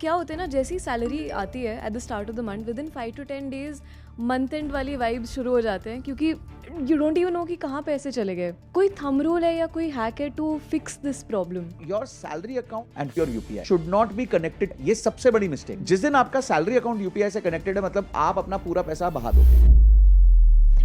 क्या होता है ना, जैसी सैलरी आती है at the start of the month, with in 5 to 10 days month and वाली वाइब्स शुरू हो जाते हैं, क्योंकि यू डोंट इवन नो कि कहाँ पैसे चले गए। कोई थंब रूल है या कोई हैक है to fix this problem? Your salary account and your UPI should not be connected. ये सबसे बड़ी मिस्टेक। जिस दिन आपका सैलरी अकाउंट यूपीआई से कनेक्टेड है, मतलब आप अपना पूरा पैसा बहा दोगे।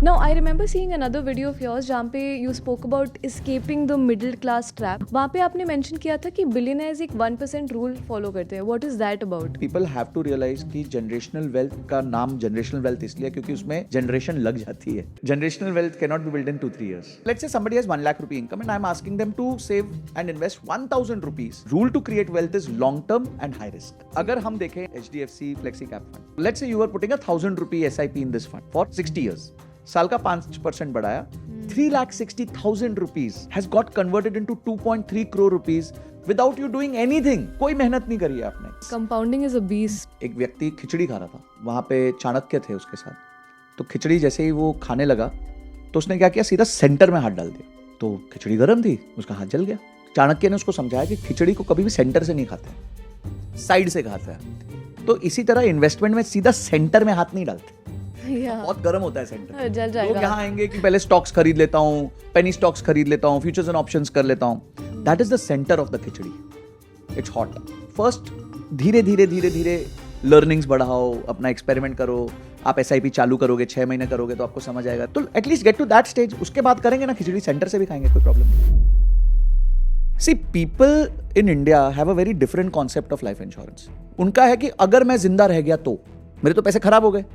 Now, I remember seeing another video of yours जहाँ पे you spoke about escaping the middle class trap. वहाँ पे आपने mention किया था कि billionaires एक 1% rule follow करते हैं. What is that about? People have to realize कि generational wealth का नाम generational wealth इसलिए क्योंकि उसमें generation लग जाती है. Generational wealth cannot be built in 2-3 years. Let's say somebody has 1 lakh rupee income and I'm asking them to save and invest 1000 rupees. Rule to create wealth is long term and high risk. अगर हम देखें HDFC Flexi Cap Fund. Let's say you are putting a 1000 rupee SIP in this fund for 60 years. साल का 5% बढ़ाया, 3,60,000 rupees has got converted into 2.3 crore rupees without you doing anything. कोई मेहनत नहीं करी है आपने. Compounding is a beast. एक व्यक्ति खिचड़ी खा रहा था, वहां पे चाणक्य थे उसके साथ. तो खिचड़ी जैसे ही वो खाने लगा तो उसने क्या किया, सीधा सेंटर में हाथ डाल दिया. तो खिचड़ी गर्म थी, उसका हाथ जल गया. चाणक्य ने उसको समझाया कि खिचड़ी को कभी भी सेंटर से नहीं खाते, साइड से खाते हैं. तो इसी तरह इन्वेस्टमेंट में सीधा सेंटर में हाथ नहीं डालते. बहुत गर्म होता है सेंटर. जल जाएगा. लोग यहाँ आएंगे कि पहले स्टॉक्स खरीद लेता हूँ, पेनी स्टॉक्स खरीद लेता हूँ, फ्यूचर्स एंड ऑप्शंस कर लेता हूँ. That is the centre of the khichdi. It's hot. First धीरे धीरे धीरे धीरे लर्निंग्स बढ़ाओ, अपना एक्सपेरिमेंट करो. आप SIP चालू करोगे, 6 महीने करोगे तो आपको समझ आएगा. तो at least get to that stage. उसके बाद करेंगे ना खिचड़ी, सेंटर से भी खाएंगे, कोई प्रॉब्लम नहीं. See, people in India have a very different concept of life insurance. उनका है कि अगर मैं जिंदा रह गया तो मेरे तो पैसे खराब हो गए.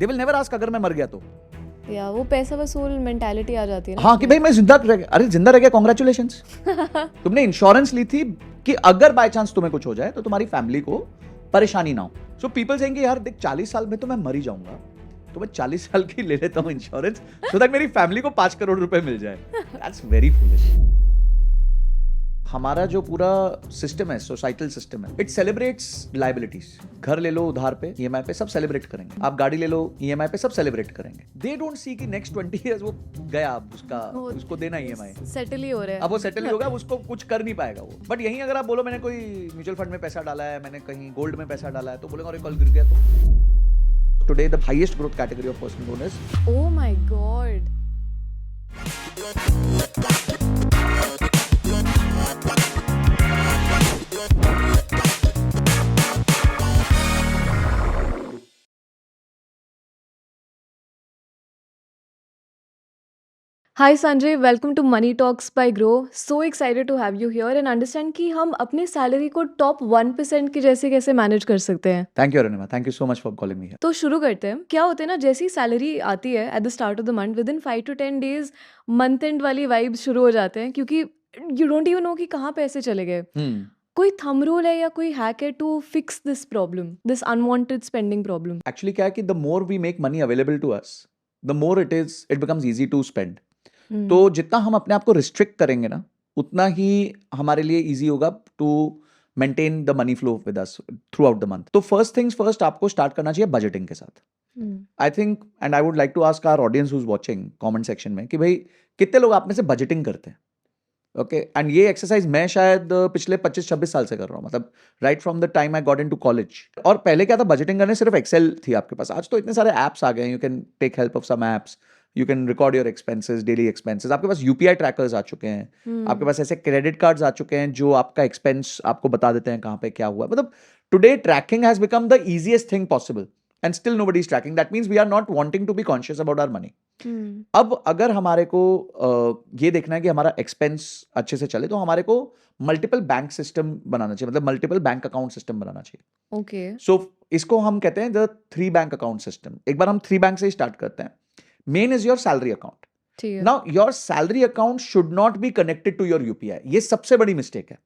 They will never ask अगर मैं मर गया तो. या वो पैसा वसूल मेंटालिटी आ जाती है ना. हाँ कि भाई मैं जिंदा रह गया. अरे जिंदा रह गया, कॉन्ग्रेचुलेशंस. तुमने इंश्योरेंस ली थी कि अगर बाय चांस तुम्हें कुछ हो जाए तो तुम्हारी फैमिली को परेशानी ना हो. सो पीपल सेइंग कि यार देख 40 साल में तो मैं मर ही जाऊंगा, तो मैं 40 साल की ले लेता हूँ इंश्योरेंस सो दैट मेरी फैमिली को 5 करोड़ रुपए मिल जाए. That's very foolish. हमारा जो पूरा सिस्टम है, सोसाइटल सिस्टम है, इट सेलिब्रेट्स लायबिलिटीज. घर ले लो उधार पे, EMI पे, सब सेलिब्रेट करेंगे. आप गाड़ी ले लो EMI पे, सब सेलिब्रेट करेंगे. दे डोंट सी कि नेक्स्ट 20 इयर्स वो गया, उसको देना EMI. सेटल ही हो रहा है. अब वो सेटल ही होगा, उसको कुछ कर नहीं पाएगा वो. बट यहीं अगर आप बोलो मैंने कोई म्यूचुअल फंड में पैसा डाला है, मैंने कहीं गोल्ड में पैसा डाला है, तो बोलेगा अरे कल गिर गया तो. Today the highest growth category of personal loan is. Oh my God. Hi Sanjay, welcome to Money Talks by Grow. So excited to have you here and understand कि हम अपने सैलरी को टॉप 1% के जैसे कैसे मैनेज कर सकते हैं. Thank you Arunima, thank you so much for calling me. तो शुरू करते हैं. क्या होता है ना, जैसी सैलरी आती है at the start of the month, with in 5 to 10 days month and वाली वाइब्स शुरू हो जाते हैं, क्योंकि यू डोंट इवन नो कि कहाँ पैसे चले गए. कोई थंब रूल है या कोई हैक है to fix this problem, this unwanted spending problem? Actually क्या है कि the more we make money available to us, the more it becomes easy to spend. तो जितना हम अपने आप को रिस्ट्रिक्ट करेंगे ना, उतना ही हमारे लिए इजी होगा to maintain the money flow with us throughout the month. तो फर्स्ट थिंग्स फर्स्ट, आपको स्टार्ट करना चाहिए बजटिंग के साथ. I think and I would like to ask our audience who is watching comment section में कि भाई कितने लोग आप में से बजटिंग करते हैं. ओके एंड ये एक्सरसाइज मैं शायद पिछले 25-26 साल से कर रहा हूँ, मतलब right from the time I got into college. और पहले क्या था, बजटिंग करने सिर्फ एक्सेल थी आपके पास. आज तो इतने सारे एप्स आ गए हैं, you can take help of some apps, you can record your expenses, daily expenses. आपके पास UPI ट्रैकर्स आ चुके हैं, आपके पास ऐसे क्रेडिट कार्ड्स आ चुके हैं जो आपका एक्सपेंस आपको बता देते हैं कहाँ पे क्या हुआ. मतलब today tracking has become the easiest thing possible and still nobody is tracking. That means we are not wanting to be conscious about our money. अब अगर हमारे को ये देखना है कि हमारा एक्सपेंस अच्छे से चले, तो हमारे को मल्टीपल बैंक सिस्टम बनाना चाहिए, मतलब मल्टीपल बैंक अकाउंट सिस्टम बनाना चाहिए. ओके. सो इसको हम कहते हैं द 3 बैंक अकाउंट सिस्टम. एक बार हम 3 बैंक से ही स्टार्ट करते हैं. Main is your salary account. Now your salary account should not be connected to your UPI. ये सबसे बड़ी मिस्टेक है.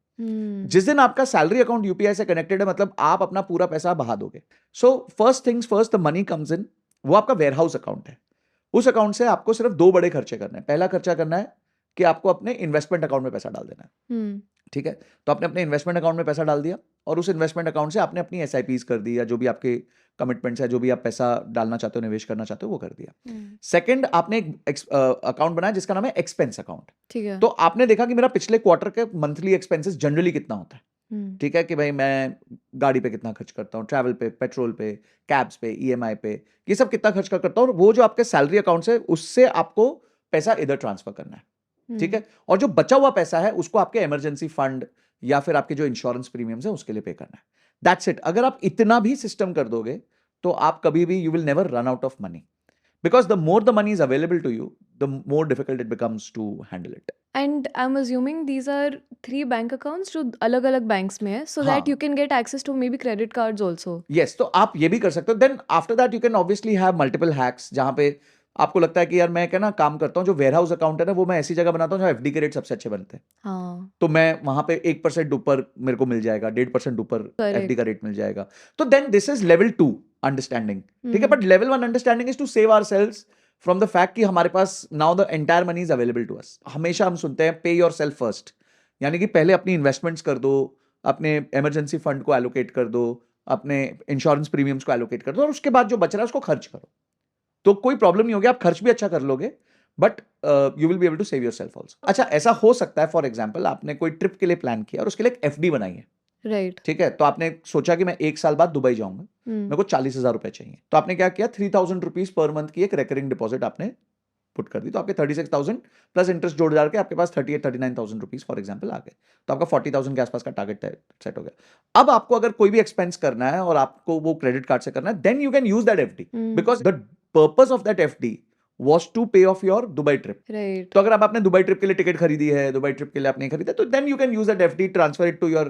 जिस दिन आपका सैलरी अकाउंट UPI से कनेक्टेड है, मतलब आप अपना पूरा पैसा बहा दोगे. So first things first, the money comes in. वो आपका वेयरहाउस अकाउंट है. उस अकाउंट से आपको सिर्फ 2 बड़े खर्चे करने हैं. पहला खर्चा करना है कि आपको अपने इन्वेस्टमेंट अकाउंट में पैसा डाल देना है. ठीक है, तो आपने अपने इन्वेस्टमेंट अकाउंट में पैसा डाल दिया और उस इन्वेस्टमेंट अकाउंट से आपने अपनी SIPs कर दी, या जो भी आपके कमिटमेंट्स है, जो भी आप पैसा डालना चाहते हो, निवेश करना चाहते हो, वो कर दिया. सेकंड, आपने एक अकाउंट बनाया जिसका नाम है एक्सपेंस अकाउंट. ठीक है. तो आपने देखा कि मेरा पिछले क्वार्टर के मंथली एक्सपेंसेस जनरली कितना होता है. ठीक है, कि भाई मैं गाड़ी पे कितना खर्च करता हूँ, ट्रैवल पे, पेट्रोल पे, कैब्स पे, ईएमआई पे, ये सब कितना खर्च करता हूँ, और वो जो आपके सैलरी अकाउंट है उससे आपको पैसा इधर ट्रांसफर करना है, ठीक है, और जो बचा हुआ पैसा है उसको आपके इमरजेंसी फंड या फिर आपके जो इंश्योरेंस प्रीमियम्स है उसके लिए पे करना है। That's it. अगर आप इतना भी सिस्टम कर दोगे तो आप कभी भी, you will never run out of money, because the more the money is available to you, the more difficult it becomes to handle it. And I'm assuming these are 3 bank accounts जो अलग-अलग banks में है, so that हाँ. you can get access to maybe credit cards also. Yes, तो आप ये भी कर सकते हो। Then after that you can obviously have multiple hacks जहाँ पे आपको लगता है कि यार मैं क्या ना काम करता हूँ, जो वेयरहाउस अकाउंट है ना वो मैं ऐसी जगह बनाता हूँ जहाँ एफडी के रेट सबसे अच्छे बनते हैं, हाँ, तो मैं वहां पे 1% ऊपर मेरे को मिल जाएगा, 1.5% ऊपर Correct. एफडी का रेट मिल जाएगा। तो then this is level 2 understanding, ठीक है, but level 1 understanding is to save ourselves from the fact कि हमारे पास now the entire money is available to us. हमेशा हम सुनते हैं पे योरसेल्फ फर्स्ट, यानी कि पहले अपनी इन्वेस्टमेंट्स कर दो, अपने इमरजेंसी फंड को एलोकेट कर दो, अपने इंश्योरेंस प्रीमियम्स को एलोकेट कर दो, और उसके बाद जो बच रहा है उसको खर्च करो, तो कोई प्रॉब्लम नहीं होगी, आप खर्च भी अच्छा कर लोगे, but you will be able to save yourself also. अच्छा, ऐसा हो सकता है फॉर एग्जांपल आपने कोई ट्रिप के लिए प्लान किया और उसके लिए एक एफडी बनाई है, राइट। ठीक है, तो आपने सोचा कि मैं 1 साल बाद दुबई जाऊंगा, मेरे को 40,000 रुपए चाहिए, तो आपने क्या किया, 3,000 रुपीज पर मंथ की एक रेकरिंग डिपॉजिट आपने पुट कर दी, तो आपके 36,000 प्लस इंटरेस्ट जोड़ जाकर आपके पास 38-39,000 रुपीज फॉर एग्जांपल आ गए, तो आपका 40,000 के आसपास का टारगेट सेट हो गया। अब आपको अगर कोई भी एक्सपेंस करना है और आपको वो क्रेडिट कार्ड से करना है, then you can use that FD, because the purpose of that FD was to pay off your Dubai trip. Right. तो अगर आप आपने दुबई ट्रिप के लिए टिकट खरीदी है, दुबई ट्रिप के लिए आपने खरीदा, तो then you can use that FD, transfer it to your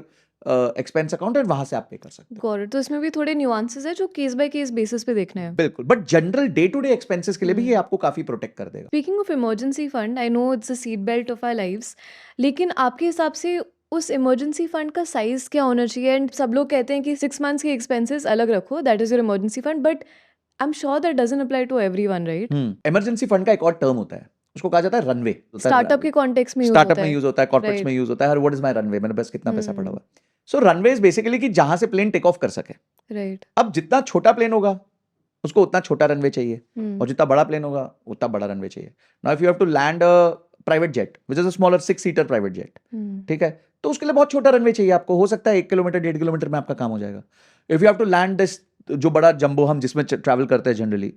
expense account, and वहां से आप पे कर सकते हो। Got it. तो इसमें भी थोड़े न्यूआंसेस है जो केस बाय केस बेसिस पे देखने हैं। बिल्कुल, but general day to day expenses के लिए भी ये आपको काफी प्रोटेक्ट कर देगा। Speaking of emergency fund, I know it's a seat belt of our lives, लेकिन आपके हिसाब से उस इमरजेंसी फंड का साइज क्या होना चाहिए? एंड सब लोग कहते हैं कि 6 मंथ्स के एक्सपेंसेस अलग रखो, that is your emergency fund, but I am sure that doesn't apply to everyone, right? Emergency fund का एक और टर्म होता है, उसको कहा जाता है रनवे। स्टार्टअप के कॉन्टेक्स्ट में यूज स्टार्टअप होता में है। यूज होता है, कॉर्पोरेट्स Right. में यूज होता है, व्हाट इज माय रनवे, मेरे पास कितना पैसा पड़ा हुआ है। सो रनवे इज बेसिकली कि जहां से प्लेन टेक ऑफ कर सके। राइट। अब जितना छोटा प्लेन होगा उसको उतना छोटा रनवे चाहिए, और जितना बड़ा प्लेन होगा उतना बड़ा रनवे चाहिए। Now if you have to land a private jet which is a smaller 6-सीटर प्राइवेट जेट, ठीक है, तो उसके लिए बहुत छोटा रनवे चाहिए आपको, हो सकता है 1 किलोमीटर 1.5 किलोमीटर में आपका काम हो जाएगा। If you have to land this जो बड़ा जंबो हम जिसमें ट्रैवल करते हैं जनरली,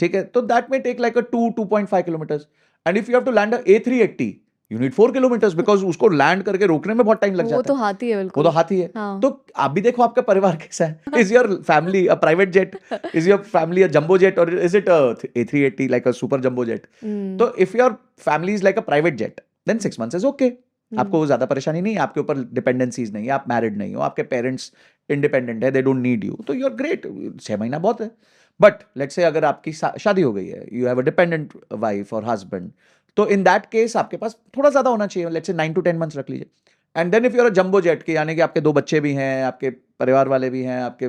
ठीक है, तो दैट में take like a 2.5 kilometers, and if you have to land a A380 you need 4 kilometers, because उसको लैंड करके रोकने में बहुत टाइम लग वो जाता तो है। हाथी है, वो बिल्कुल। तो हाथी है। हाँ। तो आप भी देखो आपका परिवार कैसा है, is your family a private jet, is your family a jumbo jet, और is it A380 like a super jumbo jet? तो if your family is like a private jet, then 6 months is okay, आपको ज्यादा परेशानी नहीं, आपके ऊपर dependencies नहीं है, आप मैरिड नहीं हो, आपके पेरेंट्स इंडिपेंडेंट है, दे डोंट नीड यू, तो यू आर ग्रेट, 6 महीना बहुत है। बट लेट्स से अगर आपकी शादी हो गई है, you have a dependent wife और हस्बैंड, तो इन दैट केस आपके पास थोड़ा ज्यादा होना चाहिए, लेट्स से 9 to 10 मंथ्स रख लीजिए। And then if you are a jumbo jet के, यानी कि आपके 2 बच्चे भी हैं, आपके परिवार वाले भी हैं, आपके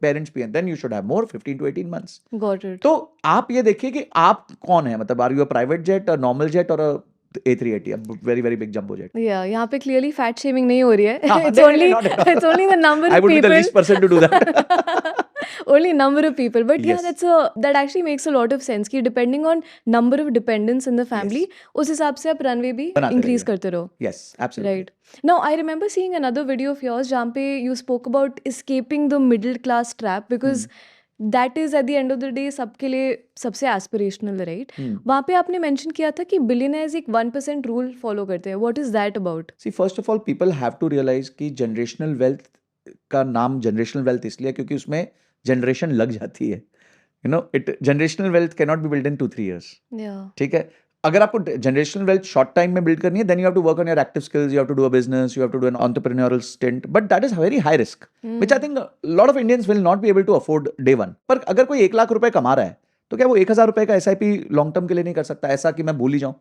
पेरेंट्स भी हैं, then you should have more, 15 to 18 months. Got it. तो आप ये देखिए कि आप कौन है, मतलब are you a private jet, a normal jet, और A380, a very very big jumbo jet? या यहाँ पे क्लियरली फैट शेमिंग नहीं हो रही है। हाँ, इट्स नहीं, only not at all. It's only the number I of would be the least people. person to do that. Only number of people, but yeah, Yes. that actually makes a lot of sense कि depending on number of dependents in the family, उस हिसाब से आप runway भी बनाते increase रहिए। करते रहो। Yes, absolutely. Right. Now, I remember seeing another video of yours जहाँ पे you spoke about escaping the middle class trap because that is at the end of the day सबके लिए सबसे aspirational, right? वहाँ पे आपने mention किया था कि billionaires एक 1% rule follow करते हैं. What is that about? See, first of all, people have to realize कि generational wealth का नाम generational wealth इसलिए क्योंकि उसमें generation लग जाती है। You know, generational wealth cannot be built in 2-3 years. Yeah. ठीक है, अगर आपको generational wealth short time में build करनी है, then you have to work on your active skills, you have to do a business, you have to do an entrepreneurial stint, but that is very high risk, which I think a lot of Indians will not be able to afford day one. पर अगर कोई 1 लाख रुपए कमा रहा है, तो क्या वो 1,000 रुपए का SIP लॉन्ग टर्म के लिए नहीं कर सकता, ऐसा कि मैं भूल ही जाऊं?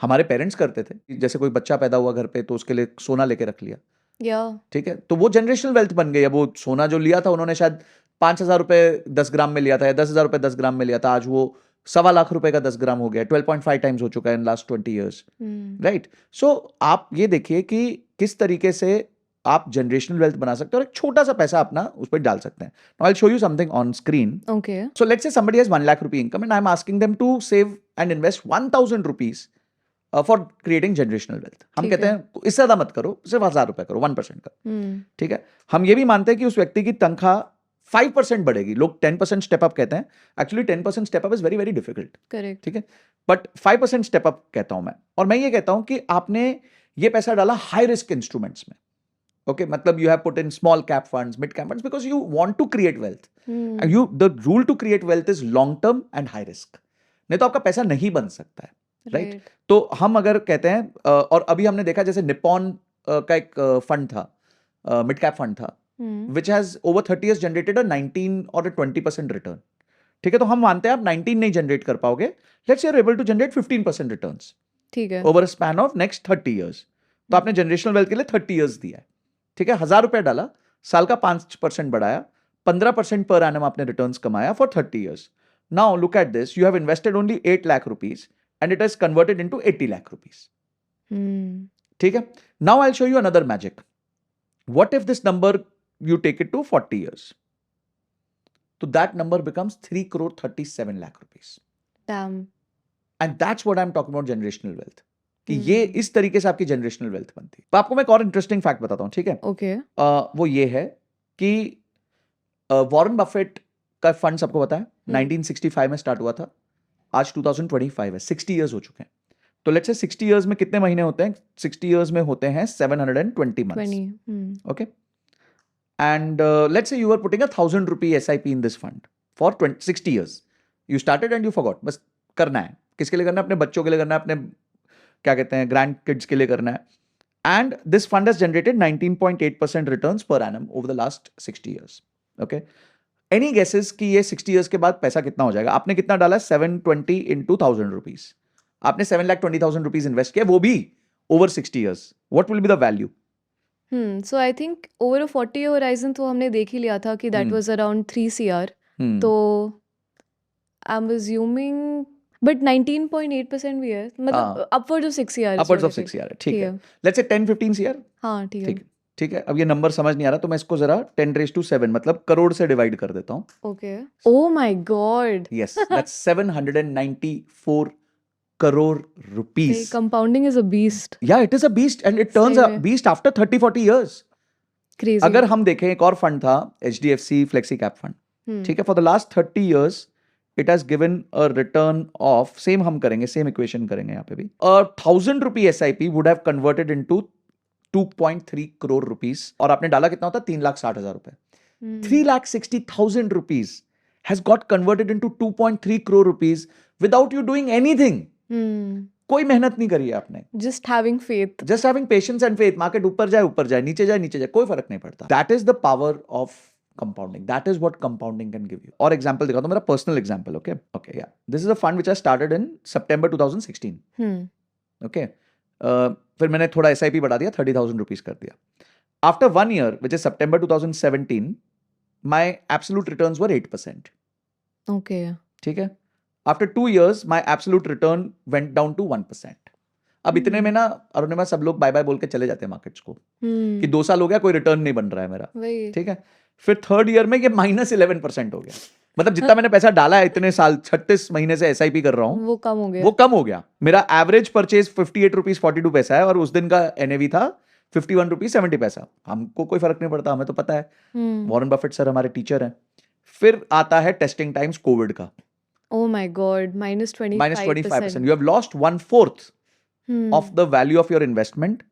हमारे पेरेंट्स करते थे, जैसे कोई बच्चा पैदा हुआ घर पे तो उसके लिए सोना लेके रख लिया, Yeah. ठीक है, तो वो जनरेशनल वेल्थ बन गई। अब वो सोना जो लिया था उन्होंने शायद 5,000 रुपए 10 ग्राम में लिया था, या 10,000 रुपए 10 ग्राम में लिया था, आज वो 1.25 लाख रुपए का 10 ग्राम हो गया, 12.5 टाइम्स हो चुका है इन लास्ट 20 ईयर्स, राइट? सो आप ये देखिए कि किस तरीके से आप जनरेशनल वेल्थ बना सकते हैं और एक छोटा सा पैसा अपना उस पर डाल सकते हैं। Now I'll show you something on screen. Okay. So let's say somebody has 1 lakh rupee income and I'm asking them to save and invest 1,000 rupees for creating generational wealth. हम ठीक कहते है। हैं इससे ज्यादा मत करो, सिर्फ 1000 रुपए करो, 1% का। ठीक है। हम ये भी मानते हैं कि उस व्यक्ति की तनख्वाह 5% बढ़ेगी। लोग 10% स्टेप अप कहते हैं, actually 10% step up is very very difficult. Correct. ठीक है, बट 5% स्टेप अप कहता हूं मैं। और मैं ये कहता हूं कि आपने ये पैसा डाला हाई रिस्क इंस्ट्रूमेंट्स में। Okay, मतलब you have put in small cap funds, mid cap funds because you want to create wealth. And the rule to create wealth is long term and high risk. नहीं तो आपका पैसा नहीं बन सकता है, राइट? राइट। तो हम अगर कहते हैं और अभी हमने देखा जैसे निप्पॉन का एक फंड था, मिड कैप फंड था, which has over 30 years generated 19 और 20% रिटर्न। ठीक है, तो हम मानते हैं आप 19 नहीं जनरेट कर पाओगे, let's you are able to generate 15% returns ठीक है। Over a span of next 30 years। तो आपने जनरेशनल वेल्थ के लिए 30 years दिया है। ठीक है, 1000 रुपए डाला, साल का 5% बढ़ाया, 15% पर एनम आपने रिटर्न्स कमाया for 30 years। Now look at this, you have invested only 8 lakh rupees and it has converted into 80 lakh rupees। ठीक है, now I will show you another magic. What if this number you take it to 40 years? So that number becomes 3,37 lakh rupees. Damn. And that's what I'm talking about generational wealth. कि ये इस तरीके से आपकी generational wealth बनती है। तो आपको मैं एक और इंटरेस्टिंग फैक्ट बताता हूँ, ठीक है? ओके। वो ये है कि वॉरेन बफेट का फंड सबको पता है 1965 में स्टार्ट हुआ था, आज 2025 है, 60 इयर्स हो चुके हैं। तो लेट्स से 60 इयर्स में कितने महीने होते हैं? 60 इयर्स में होते हैं 720 months. Okay, and let's say you were putting 1,000 rupee SIP in this fund for 60 years. You started and you forgot. बस करना है, किसके लिए करना है? अपने बच्चों के लिए करना है, अपने क्या कहते हैं ग्रैंड किड्स के लिए करना है। And this fund has generated 19.8% returns per annum over the last 60 years. Okay. Any guesses कि ये 60 years के बाद पैसा कितना हो जाएगा? आपने कितना डाला? 720 into 1,000 rupees. आपने 7,20,000 rupees इन्वेस्ट किया, वो भी over 60 years. What will be the value? So I think over a 40-year horizon तो हमने देख ही लिया था कि that was around 3 CR. तो I'm assuming but 19.8% भी है, मतलब upwards of 6 CR. Upwards of 6 CR है, ठीक है। Let's say 10-15 CR. हाँ, ठीक है। ठीक है, अब ये नंबर समझ नहीं आ रहा तो मैं इसको जरा 10⁻⁷ मतलब करोड़ से डिवाइड कर देता हूँ। Okay. Oh my God. Yes, that's 794 crore rupees. Compounding is a beast. Yeah, it is a beast and it turns a beast after 30-40 years. Crazy. अगर हम देखें, एक और फंड था HDFC फ्लेक्सी कैप फंड, ठीक है, for the last 30 years it has given a return of, same हम करेंगे, सेम इक्वेशन करेंगे यहाँ पे भी, 1,000 rupee SIP would have converted into 2.3 crore rupees और आपने डाला कितना होता? 3,60,000 रुपए। 3,60,000 rupees has got converted into 2.3 crore rupees without you doing anything. कोई मेहनत नहीं करी है आपने, just having faith, just having patience and faith. Market ऊपर जाए, नीचे जाए, कोई फर्क नहीं पड़ता। That is the power of compounding. That is what compounding can give you. और एग्जांपल दिखाता हूं, मेरा personal example. Okay, yeah, this is a fund which I started in September 2016. Okay, फिर मैंने थोड़ा SIP बढ़ा दिया, 30,000 rupees कर दिया। After 1 year, which is September 2017, my absolute returns were 8%. Okay. ठीक है। After 2 years, my absolute return went down to 1%. अब इतने में ना अरुणिमा सब लोग बाय बाय बोल के चले जाते हैं मार्केट्स को कि 2 साल हो गया, कोई रिटर्न नहीं बन रहा है मेरा। ठीक है, फिर 3rd ईयर में ये -11% हो गया। मतलब जितना मैंने पैसा डाला है इतने साल, 36 महीने से SIP कर रहा हूँ, वो कम हो गया। मेरा एवरेज परचेज 58 रुपीज 42 पैसा है और उस दिन का NAV था 51 रुपीज 70 पैसा। हमको कोई फर्क नहीं पड़ता, हमें तो पता है, वॉरेन बफेट सर हमारे टीचर हैं। फिर आता है टेस्टिंग टाइम्स कोविड का। Oh my God, -25%. You have lost 1/4 of the value of your investment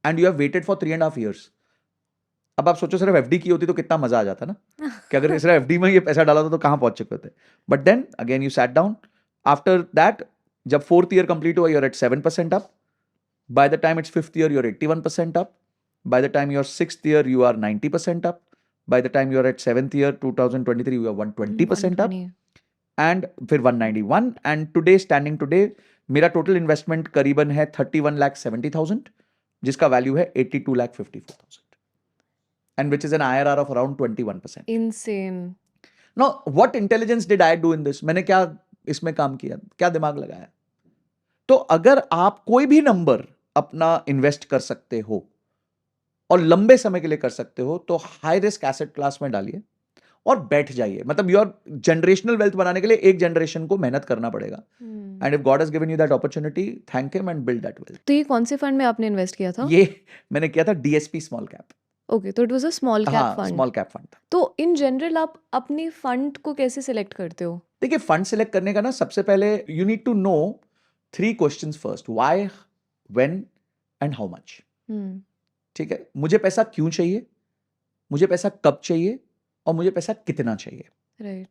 and you have waited for 3.5 years. अब आप सोचो सिर्फ FD की होती तो कितना मजा आ जाता ना कि अगर सिर्फ FD में ये पैसा डाला था तो कहाँ पहुंच चुके थे। But then again you sat down. After that, जब 4th year complete हुआ, you're at 7% up. By the time it's 5th year, you're 81% up. By the time you're 6th year, you are 90% up. By the time you're at 7th year, 2023, you are 120% up. And फिर 191 and today, standing today, मेरा total investment करीबन है 31,70,000 जिसका value है 82,54,000 and which is an IRR of around 21%. Insane. Now, what intelligence did I do in this? मैंने क्या इसमें काम किया, क्या दिमाग लगाया? तो अगर आप कोई भी नंबर अपना इन्वेस्ट कर सकते हो और लंबे समय के लिए कर सकते हो तो हाई रिस्क एसेट क्लास में डालिए और बैठ जाइए. मतलब योर जनरेशनल वेल्थ बनाने के लिए एक जनरेशन को मेहनत करना पड़ेगा. And if God has given you that opportunity, thank him and build that wealth. तो ये कौन से फंड में आपने इन्वेस्ट किया था? ये मैंने किया था DSP स्मॉल कैप. ओके, तो it was a small cap हाँ, फंड. स्मॉल कैप फंड था. तो इन जनरल आप अपनी फंड को कैसे सिलेक्ट करते हो? देखिए, फंड सिलेक्ट करने का ना सबसे पहले you need to know 3 questions first. Why, when and how much. ठीक है, मुझे पैसा क्यों चाहिए, मुझे पैसा कब चाहिए, और मुझे पैसा कितना चाहिए. Right.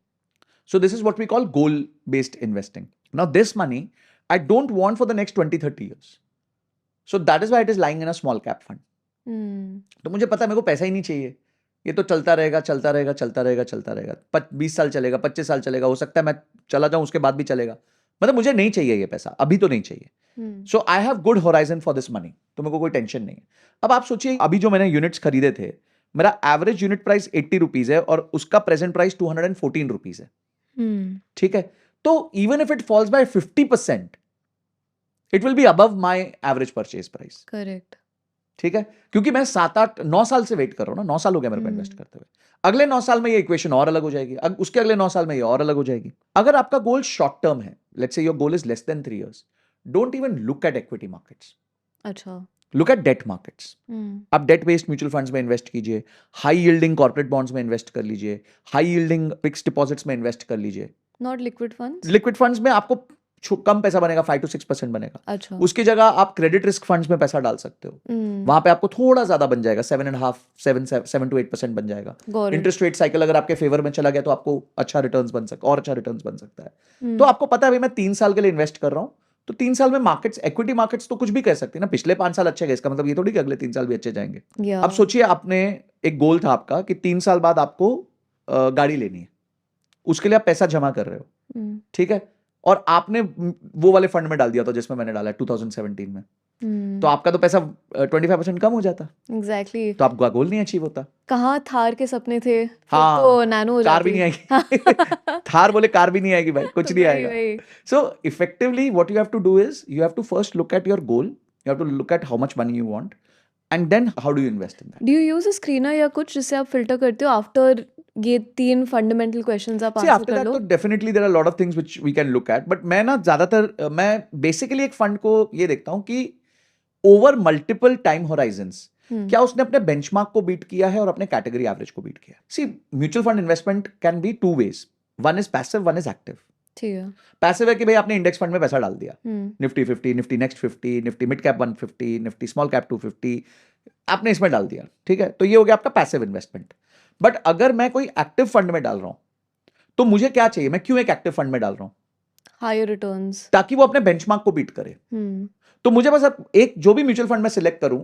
So this is what we call goal-based investing. Now this money, I don't want for the next 20, 30 years. So that is why it is lying in a small cap fund. तो मुझे पता है मेरे को पैसा ही नहीं चाहिए. ये तो चलता रहेगा, चलता रहेगा, चलता रहेगा, चलता रहेगा. 20 साल चलेगा, 25 साल चलेगा, हो सकता है मैं चला जाऊं उसके बाद भी चलेगा. मतलब मुझे नहीं चाहिए ये पैसा, अभी तो नहीं चाहिए. So I have good horizon for this money. तो मेरे को कोई टेंशन नहीं है. अब आप सोचिए, अभी जो मैंने यूनिट्स खरीदे थे, मेरा एवरेज यूनिट प्राइस 80 रुपीज है और उसका प्रेजेंट प्राइस 214 रुपीज है. ठीक है, तो even if it falls by 50%, it will be above my average purchase price. Correct. ठीक है, क्योंकि मैं 7, 8, 9 साल से वेट कर रहा हूं ना. 9 साल हो गया मेरे को इन्वेस्ट करते हुए. अगले 9 साल में ये इक्वेशन और अलग हो जाएगी, उसके अगले 9 साल में ये और अलग हो जाएगी. अगर आपका गोल शॉर्ट टर्म है, let's say your goal is less than 3 years, don't even look at equity markets. अच्छा. Look at debt markets. आप डेट बेस्ड म्यूचुअल फंड्स में इन्वेस्ट कीजिए, हाई यील्डिंग कॉर्पोरेट बॉन्ड्स में इन्वेस्ट कर लीजिए, high yielding fixed deposits में invest कर लीजिए. Not liquid funds. Liquid funds में आपको कम पैसा बनेगा, 5 to 6% बनेगा. अच्छा. उसकी जगह आप क्रेडिट रिस्क फंड्स में पैसा डाल सकते हो. वहां पे आपको थोड़ा ज्यादा बन जाएगा, 7 to 8% बन जाएगा. इंटरेस्ट रेट साइकिल अगर आपके फेवर में चला गया तो आपको अच्छा रिटर्न्स बन सकता, और अच्छा रिटर्न्स बन सकता है. तो आपको पता है भाई मैं 3 साल के लिए इन्वेस्ट कर रहा हूं, तो 3 साल में मार्केट्स, इक्विटी मार्केट्स तो कुछ भी कह सकती है ना. पिछले 5 साल अच्छे गए, इसका मतलब ये थोड़ी कि अगले 3 साल भी अच्छे जाएंगे. अब सोचिए, आपने एक गोल था आपका कि 3 साल बाद आपको गाड़ी लेनी है, उसके लिए आप पैसा जमा कर रहे हो. ठीक है, और आपने वो वाले फंड में डाल दिया था जिसमें मैंने डाला है 2017 में. तो आपका तो पैसा 25% कम हो जाता. एग्जैक्टली. तो आपका गोल नहीं अचीव होता. कहाँ थार के सपने थे, हाँ, तो नैनो हो कार भी नहीं आएगी. थार बोले कार भी नहीं आएगी भाई, कुछ नहीं आएगा. So effectively what you have to do is you have to first look at your goal, you have to look at how much money you want, and then how do you invest in that. Do you use a screener या कुछ जिससे आप filter करते हो after ये 3 fundamental questions आप answer कर लो? तो definitely there are lot of things which we can look at, but मैं ना ज्यादातर मैं बेसिकली एक फंड को ये देखता हूं कि ओवर मल्टीपल टाइम होराइजंस क्या उसने अपने बेंचमार्क को बीट किया है और अपने कैटेगरी एवरेज को बीट किया है. See, mutual fund investment can be 2 ways. One is passive, one is active. ठीक है. पैसिव है कि भाई आपने इंडेक्स फंड में पैसा डाल दिया, Nifty 50, Nifty next 50, Nifty mid cap 150, Nifty small cap 250, आपने इसमें डाल दिया. ठीक है, तो ये हो गया आपका पैसिव इन्वेस्टमेंट. बट अगर मैं कोई एक्टिव फंड में डाल रहा हूं, तो मुझे क्या चाहिए, मैं क्यों एक एक्टिव फंड में डाल रहा हूं? हायर रिटर्न्स, ताकि वो अपने बेंचमार्क को बीट करे. तो मुझे बस एक जो भी म्यूचुअल फंड में सिलेक्ट करूं,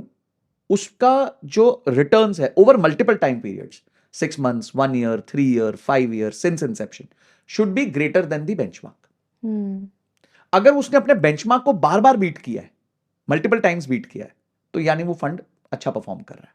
उसका जो रिटर्न्स है over multiple time periods, 6 months, 1 year, 3 year, 5 year, since inception, should be greater than the benchmark. अगर उसने अपने बेंचमार्क को बार बार बीट किया है, मल्टीपल टाइम्स बीट किया है, तो यानी वो फंड अच्छा परफॉर्म कर रहा है.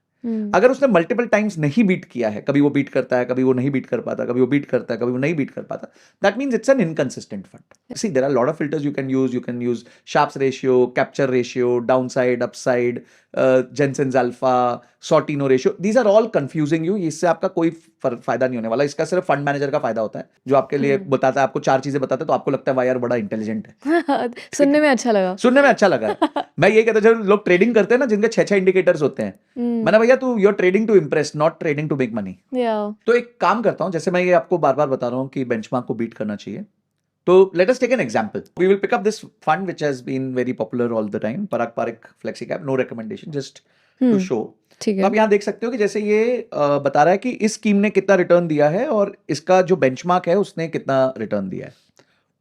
अगर उसने मल्टीपल टाइम्स नहीं बीट किया है, कभी वो बीट करता है, कभी वो नहीं बीट कर पाता, कभी वो बीट करता है, कभी वो नहीं बीट कर पाता, that means it's an inconsistent fund. See, there are lot of filters you can use Sharpe's ratio, capture ratio, downside, upside, Jensen's alpha, Sortino ratio. These are all confusing you. इससे आपका कोई फायदा नहीं होने वाला. इसका सिर्फ फंड मैनेजर का फायदा होता है, जो आपके लिए बताता है, आपको 4 चीजें बताता है, तो आपको लगता है वाह यार बड़ा इंटेलिजेंट है. सुनने में अच्छा लगा. सुनने में अच्छा लगा. मैं ये कहता हूं, जब लोग ट्रेडिंग करते हैं ना, जिनके 6 इंडिकेटर्स होते हैं, मैंने भैया तू you are trading to impress, not trading to make money. तो एक काम करता हूं, जैसे मैं ये आपको बार बार बता रहा हूं कि बेंचमार्क को बीट करना चाहिए. तो let us take an example. We will pick up this fund which has been very popular all the time, Parag Parikh Flexi Cap. No recommendation, just to show. ठीक है. तो आप यहाँ देख सकते हो कि जैसे ये बता रहा है कि इस स्कीम ने कितना रिटर्न दिया है और इसका जो बेंचमार्क है उसने कितना रिटर्न दिया है.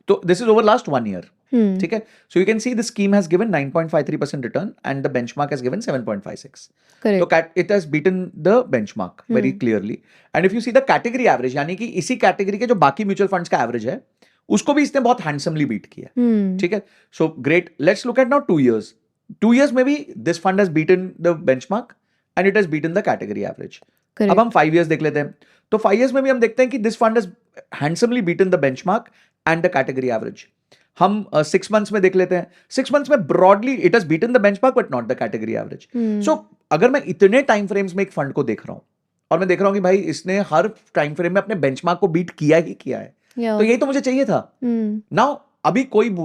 तो this is over last 1 year. ठीक है. So you can see the scheme has given 9.53% return and the benchmark has given 7.56. तो it has beaten the benchmark very clearly. And if you see the category average, यानी कि इसी category के जो बाकी mutual funds का average है, उसको भी इसने बहुत हैंडसमली बीट किया. ठीक है. So great. Let's look at now 2 years. 2 years में भी this fund has beaten the benchmark and it has beaten the category average. अब हम 5 years देख लेते हैं. तो 5 years में भी हम देखते हैं कि this fund has handsomely beaten the benchmark and the category average. हम 6 months में देख लेते हैं. 6 months में broadly it has beaten the benchmark but not the category average. So अगर मैं इतने टाइम फ्रेम्स में एक फंड को देख रहा हूं और मैं देख रहा हूँ कि भाई इसने हर टाइम फ्रेम में अपने बेंचमार्क को बीट किया ही किया है, या तो यही तो मुझे चाहिए था। नाउ अभी कोई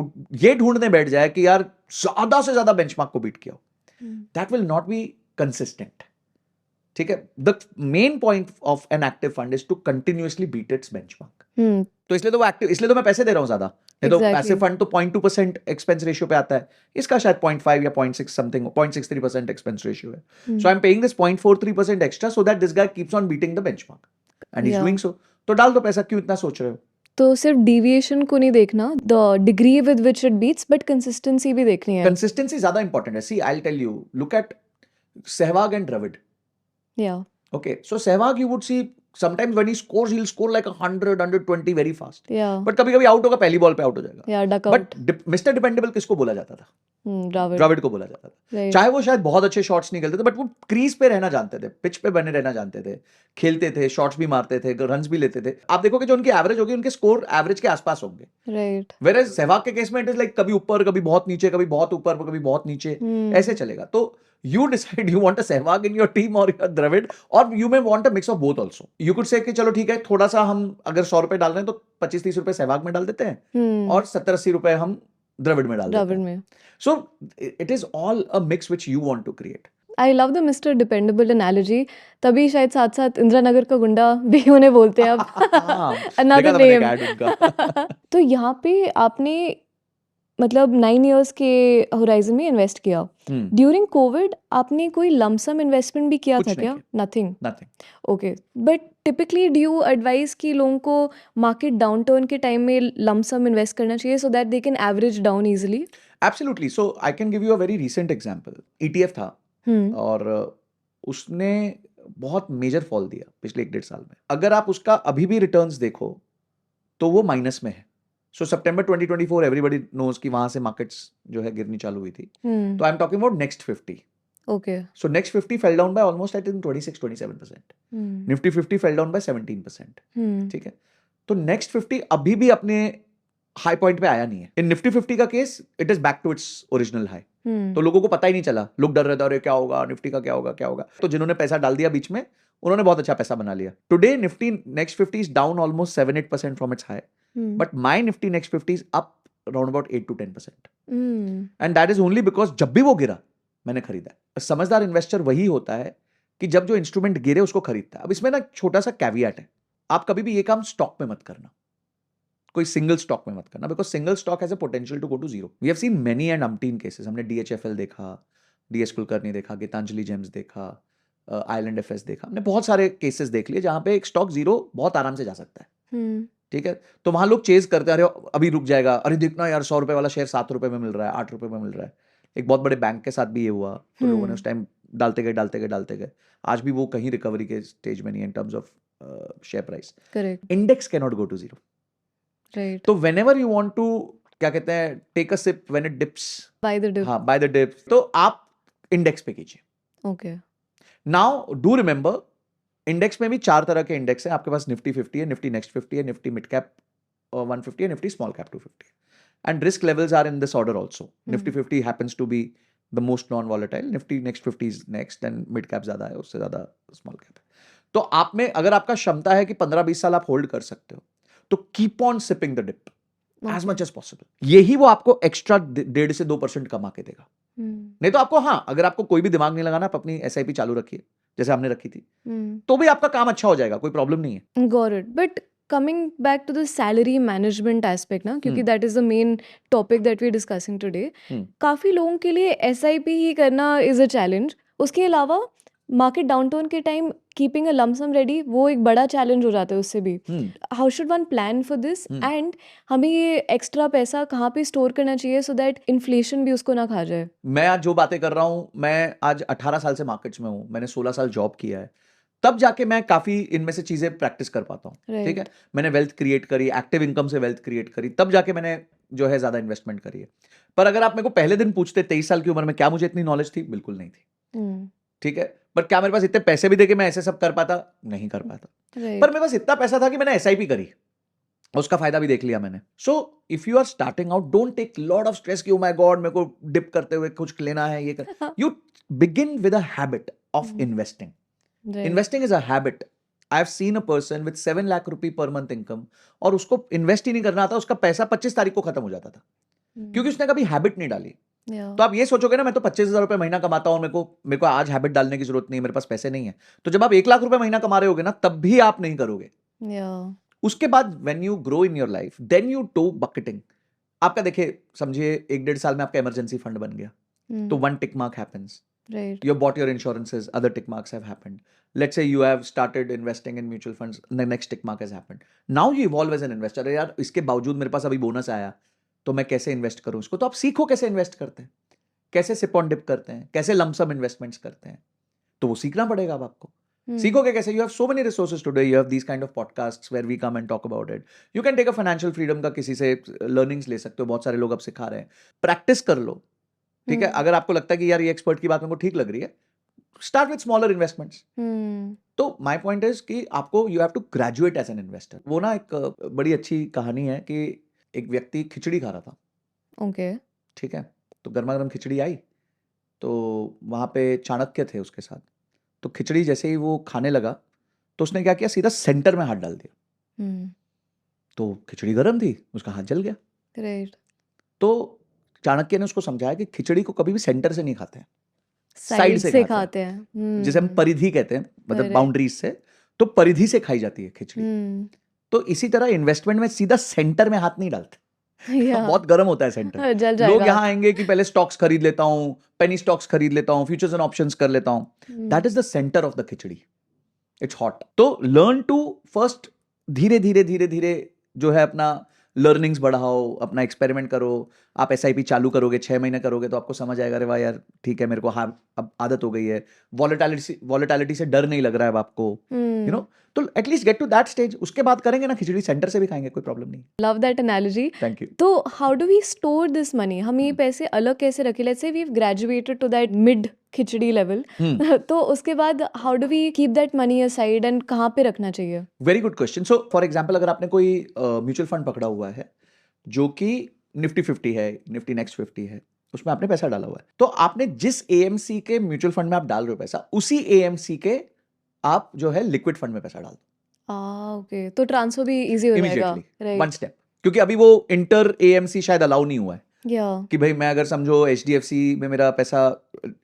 ये ढूंढने बैठ जाए कि यार ज्यादा से ज्यादा बेंचमार्क को बीट किया, that will not be consistent. ठीक है, the main point of an active fund is to continuously beat its benchmark. तो इसलिए तो वो एक्टिव, इसलिए तो मैं पैसे दे रहा हूं ज्यादा, नहीं तो पैसिव फंड तो 0.2% एक्सपेंस रेशियो पे आता है, इसका शायद 0.5 या 0.6 समथिंग 0.63% एक्सपेंस रेशियो है। So I am paying this 0.43% extra so that this guy keeps on beating the benchmark and he is doing so. तो डाल दो पैसा, क्यों इतना सोच रहे हो? तो सिर्फ डिविएशन को नहीं देखना, the degree with which it beats, but consistency भी देखनी है। कंसिस्टेंसी ज्यादा इंपॉर्टेंट है। See I will tell you, look at Sehwag and Dravid. या Okay, so Sehwag, you would see sometimes when he scores, he'll score like 100, 120 very fast. या But कभी-कभी out होगा, पहली बॉल पे आउट हो जाएगा। या duck but out. Mister dependable किसको बोला जाता था? द्रविड़। द्रविड़ को बोला जाता था। Right. चाहे वो शायद बहुत अच्छे शॉट्स नहीं खेलते थे, बट वो क्रीज पे रहना जानते थे, पिच पे बने रहना जानते थे, खेलते थे, शॉट्स भी मारते थे, रन्स भी लेते थे। आप देखोगे जो उनकी एवरेज होगी, उनके स्कोर एवरेज के आसपास होंगे। राइट। Whereas सहवाग के केस में इट इज लाइक कभी ऊपर, कभी बहुत नीचे, कभी बहुत ऊपर, कभी बहुत नीचे, ऐसे चलेगा। तो you decide you want a Sehwag in your team or your Dravid, or you may want a mix of both also. You could say कि चलो ठीक है, थोड़ा सा हम अगर 100 रुपए डाल रहे हैं तो 25-30 रुपए सहवाग में डाल देते हैं और 70-80 रुपए हम द्रविड़ में डाल देते द्रविड़ हैं। में। So it is all a mix which you want to create. I love the mister dependable analogy, तभी शायद साथ साथ इंदिरानगर का गुंडा भी उन्हें बोलते हैं अब। देखा अनदर था मैंने एक नेम। ad उनका। तो यहाँ पे आपने मतलब 9 इयर्स के होराइजन में इन्वेस्ट किया। ड्यूरिंग कोविड आपने कोई लमसम इन्वेस्टमेंट भी किया कुछ था नहीं क्या? Nothing. Nothing. Okay, but typically do you advice कि लोगों को मार्केट डाउनटर्न के टाइम में लमसम इन्वेस्ट करना चाहिए so that they can average down easily? Absolutely. So I can give you a very recent example. ETF था और उसने बहुत मेजर फॉल दिया पिछले 1-1.5 साल में। अगर आप उसका अभी भी रिटर्न्स देखो तो वो माइनस में है। सो सितंबर 2024 एवरीबॉडी नोज कि वहां से मार्केट्स जो है गिरनी चालू हुई थी। तो I am talking about next 50। Okay. So next 50 fell down by almost I think 26-27%। Nifty 50 fell down by 17%। ठीक है, तो नेक्स्ट 50 अभी भी अपने हाई पॉइंट पे आया नहीं है। इन निफ्टी 50 का case it is back to its original high. तो लोगों को पता ही नहीं चला, लोग डर रहे थे, अरे क्या होगा निफ्टी का, क्या होगा क्या होगा। तो जिन्होंने पैसा डाल दिया बीच में, उन्होंने बहुत अच्छा पैसा बना लिया। Today Nifty next 50 is down almost 7-8% from its high, but my Nifty next 50 is up around about 8-10%। And that is only because जब भी वो गिरा मैंने खरीदा। समझदार इन्वेस्टर वही होता है कि जब जो इंस्ट्रूमेंट गिरे उसको खरीदता है। अब इसमें ना छोटा सा कैवियट है, आप कभी भी ये काम स्टॉक में मत करना, कोई सिंगल स्टॉक में मत करना, because single stock has a potential to go to zero. We have seen many and umpteen cases. हमने DHFL देखा, DS कुलकर्णी देखा, गीतांजलि जेम्स देखा, आइलैंड FS देखा, हमने बहुत सारे केसेस देख लिए जहां पे एक स्टॉक जीरो बहुत आराम से जा सकता है। ठीक है, तो वहां लोग चेज करते, अरे अभी रुक जाएगा, अरे देखना यार 100 रुपए वाला शेयर 7 रुपए में मिल रहा है, 8 रुपए में मिल रहा है। एक बहुत बड़े बैंक के साथ भी ये हुआ, तो लोगों ने उस टाइम डालते गए। आज भी वो कहीं रिकवरी के स्टेज में नहीं है in terms of share price. Correct. Index can not go to zero. Right. तो whenever you want to, क्या कहते हैं, take a SIP when it dips, buy the dip. हाँ, बाय द डिप्स, तो आप इंडेक्स पे कीजिए। Okay. Now do remember, index में भी 4 तरह के इंडेक्स है। आपके पास निफ्टी 50 है, निफ्टी नेक्स्ट 50 है, निफ्टी मिड कैप 150 है, निफ्टी स्मॉल कैप 250 है। And risk levels are in this order also. Nifty 50 happens to be the most non volatile, Nifty next 50 is next, and mid cap ज्यादा है, उससे ज्यादा स्मॉल कैप है। तो आप में अगर आपका क्षमता है कि 15-20 साल आप होल्ड कर सकते हो, तो keep on sipping the dip as much as possible. यही वो आपको एक्स्ट्रा 1.5 से 2% कमा के देगा। नहीं तो आपको, हाँ, अगर आपको कोई भी दिमाग नहीं लगाना, आप अपनी SIP चालू रखिए जैसे हमने रखी थी, तो भी आपका काम अच्छा हो जाएगा, कोई प्रॉब्लम नहीं है। Got it. But coming back to the salary management aspect ना, क्योंकि that is the main topic that we are discussing today. काफी लोगों के लिए SIP ही करना इज अ चैलेंज। उसके अलावा मार्केट डाउनटर्न के time keeping a lump sum ready वो एक बड़ा चैलेंज हो जाता है उससे भी। How should one plan for this, and हमें ये एक्स्ट्रा पैसा कहाँ पे स्टोर करना चाहिए सो दैट इन्फ्लेशन भी उसको ना खा जाए? मैं आज जो बातें कर रहा हूं, मैं आज 18 साल से मार्केट्स में हूं, मैंने 16 साल जॉब किया है, तब जाके मैं काफी इनमें से चीजें प्रैक्टिस कर पाता हूँ। ठीक है, मैंने वेल्थ क्रिएट करी, एक्टिव इनकम से वेल्थ क्रिएट करी, तब जाके मैंने जो है ज्यादा इन्वेस्टमेंट करी है। पर अगर आप मेरे को पहले दिन पूछते 23 साल की उम्र में क्या मुझे इतनी नॉलेज थी, बिल्कुल नहीं थी। ठीक है, पर क्या मेरे पास इतने पैसे भी देके मैं ऐसे सब कर पाता? नहीं कर पाता। पर मेरे पास इतना पैसा था कि मैंने SIP करी, उसका फायदा भी देख लिया मैंने। So if you are starting out, don't take lot of stress कि ओ माय गॉड मेरे को डिप करते हुए कुछ लेना है, ये कर। You begin with a habit of investing. Right. Investing is a habit. I have seen a person with 7 lakh रुपए पर मंथ इनकम और उसको इन्वेस्ट ही नहीं करना था, उसका पैसा 25 तारीख को खत्म हो जाता था क्योंकि उसने कभी हैबिट नहीं डाली. Yeah. तो आप ये सोचोगे ना मैं तो 25,000 रुपए महीना कमाता हूँ, मेरे को आज हैबिट डालने की जरूरत नहीं है, मेरे पास पैसे नहीं है. तो जब आप 1 लाख रुपए महीना कमा रहे होगे ना तब भी आप नहीं करोगे. Yeah. उसके बाद when you grow in your life then you do bucketing. आपका देखिए समझिए 1-1.5 साल में आपका इमरजेंसी फंड बन गया तो 1 tick mark happens. Right. You have bought your insurances, other tick marks have happened. Let's say you have started investing in mutual funds, the next tick mark has happened. Now you evolve as an investor. अरे यार इसके बावजूद मेरे पास अभी bonus आया तो मैं कैसे इन्वेस्ट करूं इसको. तो आप सीखो कैसे इन्वेस्ट करते हैं, कैसे सिप ऑन डिप करते हैं, कैसे लमसम इन्वेस्टमेंट्स करते हैं. तो वो सीखना पड़ेगा अब आपको. सीखोगे कैसे? You have so many resources today, you have these kind of podcasts where we come and talk about it. You can take a financial freedom का किसी से लर्निंग्स ले सकते हो, बहुत सारे लोग अब सिखा रहे हैं. प्रैक्टिस कर लो. ठीक है, अगर आपको लगता है कि यार ये एक्सपर्ट की बात मेरे को ठीक लग रही है, स्टार्ट विद स्मॉलर इन्वेस्टमेंट्स. तो माय पॉइंट इज कि आपको you have to graduate as an investor. वो ना एक बड़ी अच्छी कहानी है कि एक व्यक्ति खिचड़ी खा रहा था. Okay. ठीक है, तो गर्मा गर्म खिचड़ी आई तो वहां पे चाणक्य थे उसके साथ. तो खिचड़ी जैसे ही वो खाने लगा तो उसने क्या किया, सीधा सेंटर में हाथ डाल दिया. तो खिचड़ी गर्म थी, उसका हाथ जल गया. Right. तो चाणक्य ने उसको समझाया कि खिचड़ी को कभी भी सेंटर से नहीं खाते हैं, Side से से खाते खाते हैं. जिसे हम परिधि कहते हैं, मतलब Correct. बाउंड्रीज से. तो परिधि से खाई जाती है खिचड़ी. तो इसी तरह इन्वेस्टमेंट में सीधा सेंटर में हाथ नहीं डालते. Yeah. बहुत गर्म होता है सेंटर. जल लोग जाएगा. यहाँ आएंगे कि पहले स्टॉक्स खरीद लेता हूँ, पेनी स्टॉक्स खरीद लेता हूँ, फ्यूचर्स एंड ऑप्शंस कर लेता हूँ. That is the centre of the khichdi. It's hot. तो लर्न टू फर्स्ट धीरे धीरे धीरे धीरे जो है अपना लर्निंग्स बढ़ाओ, अपना एक्सपेरिमेंट करो. आप SIP चालू करोगे, 6 महीने करोगे तो आपको समझ आएगा, अरे वाह यार ठीक है, मेरे को हाँ अब आदत हो गई है. वॉलेटिलिटी से डर नहीं लग रहा है अब आपको, यू नो. तो at least get to that stage. उसके बाद करेंगे ना खिचड़ी सेंटर से भी खाएंगे, कोई प्रॉब्लम नहीं. Love that analogy. Thank you. तो how do we store this money? हम ये पैसे अलग कैसे रखें? Let's say we've graduated to that mid khichdi level. तो उसके बाद how do we keep that money aside and कहाँ पे रखना चाहिए? Very good question. So for example अगर आपने कोई म्यूचुअल फंड पकड़ा हुआ है जो कि निफ्टी 50 है, निफ्टी नेक्स्ट 50 है, उसमें आपने पैसा डाला हुआ है, तो आपने जिस AMC के म्यूचुअल फंड में आप डाल रहे हो पैसा, उसी AMC के आप जो है लिक्विड फंड में पैसा डाल दो Okay. तो ट्रांसफर भी इजी हो जाएगा. Immediately, Right. One step. क्योंकि अभी वो इंटर AMC शायद अलाउ नहीं हुआ है Yeah. कि भाई मैं अगर समझो HDFC में मेरा पैसा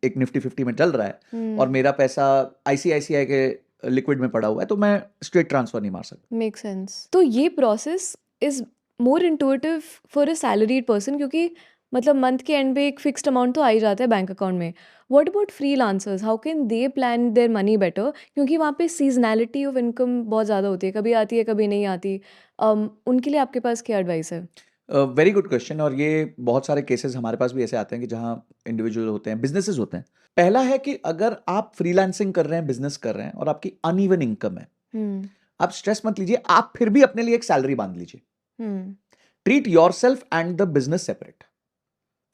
एक निफ्टी 50 में चल रहा है और मेरा पैसा ICICI के लिक्विड में पड़ा हुआ है, तो मैं स्ट्रेट ट्रांसफर नहीं मार सकता. Makes sense. तो ये process is more intuitive for a salaried person क्योंकि मतलब मंथ के एंड पे एक फिक्स्ड अमाउंट तो आ ही जाता है बैंक अकाउंट में. What about freelancers? How can they plan their money better? क्योंकि वहाँ पे सीजनैलिटी ऑफ इनकम बहुत ज़्यादा होती है, कभी आती है कभी नहीं आती. उनके लिए आपके पास क्या एडवाइस है? Very good question. और ये बहुत सारे केसेस हमारे पास भी ऐसे आते हैं कि जहाँ इंडिविजुअल होते हैं, बिजनेसेस होते हैं. पहला है कि अगर आप फ्रीलांसिंग कर रहे हैं, बिजनेस कर रहे हैं और आपकी अनइवन इनकम है, आप स्ट्रेस मत लीजिए. आप फिर भी अपने लिए एक सैलरी बांध लीजिए. Treat yourself and the business separate.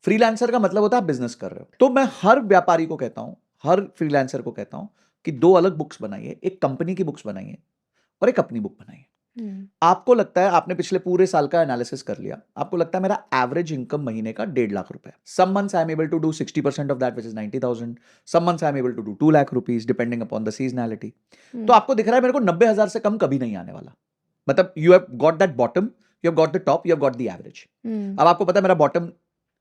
Freelancer का मतलब होता है आप बिजनेस कर रहे हो. तो मैं हर व्यापारी को कहता हूं, हर फ्रीलांसर को कहता हूं कि 2 अलग बुक्स बनाइए. एक कंपनी की बुक्स बनाइए और एक अपनी बुक बनाइए. आपको लगता है आपने पिछले पूरे साल का एनालिसिस कर लिया, आपको लगता है मेरा एवरेज इनकम महीने का 1.5 लाख रुपए. Some months I am able to do 60% of that which is 90,000. Some months I am able to do 2 lakh rupees depending upon the seasonality. तो आपको दिख रहा है मेरे को 90,000 से कम कभी नहीं आने वाला. मतलब you have got that bottom, you have got the top, you have got the average. अब आपको पता है मेरा बॉटम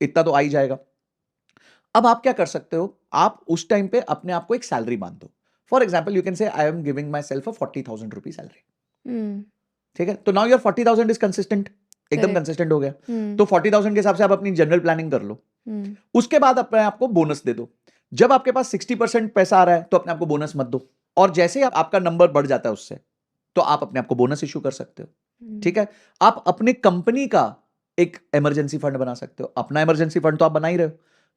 इतना तो आ ही जाएगा. अब आप क्या कर सकते हो, आप उस टाइम पे अपने आप को एक सैलरी बांध दो. For example you can say I am giving my self 40,000 rupee salary. ठीक है, तो नाउ योर 40,000 इज कंसिस्टेंट, एकदम कंसिस्टेंट हो गया. तो 40,000 के हिसाब से आप अपनी जनरल प्लानिंग कर लो. उसके बाद अपने आप को बोनस दे दो. जब आपके पास 60% पैसा आ रहा है तो अपने आप को बोनस मत दो. और जैसे आपका नंबर बढ़ जाता है उससे, तो आप अपने आप को बोनस इशू कर सकते हो. ठीक है, आप अपने कंपनी का एक इमरजेंसी फंड बना सकते हो. अपना इमरजेंसी फंड तो आप बना ही रहे हो,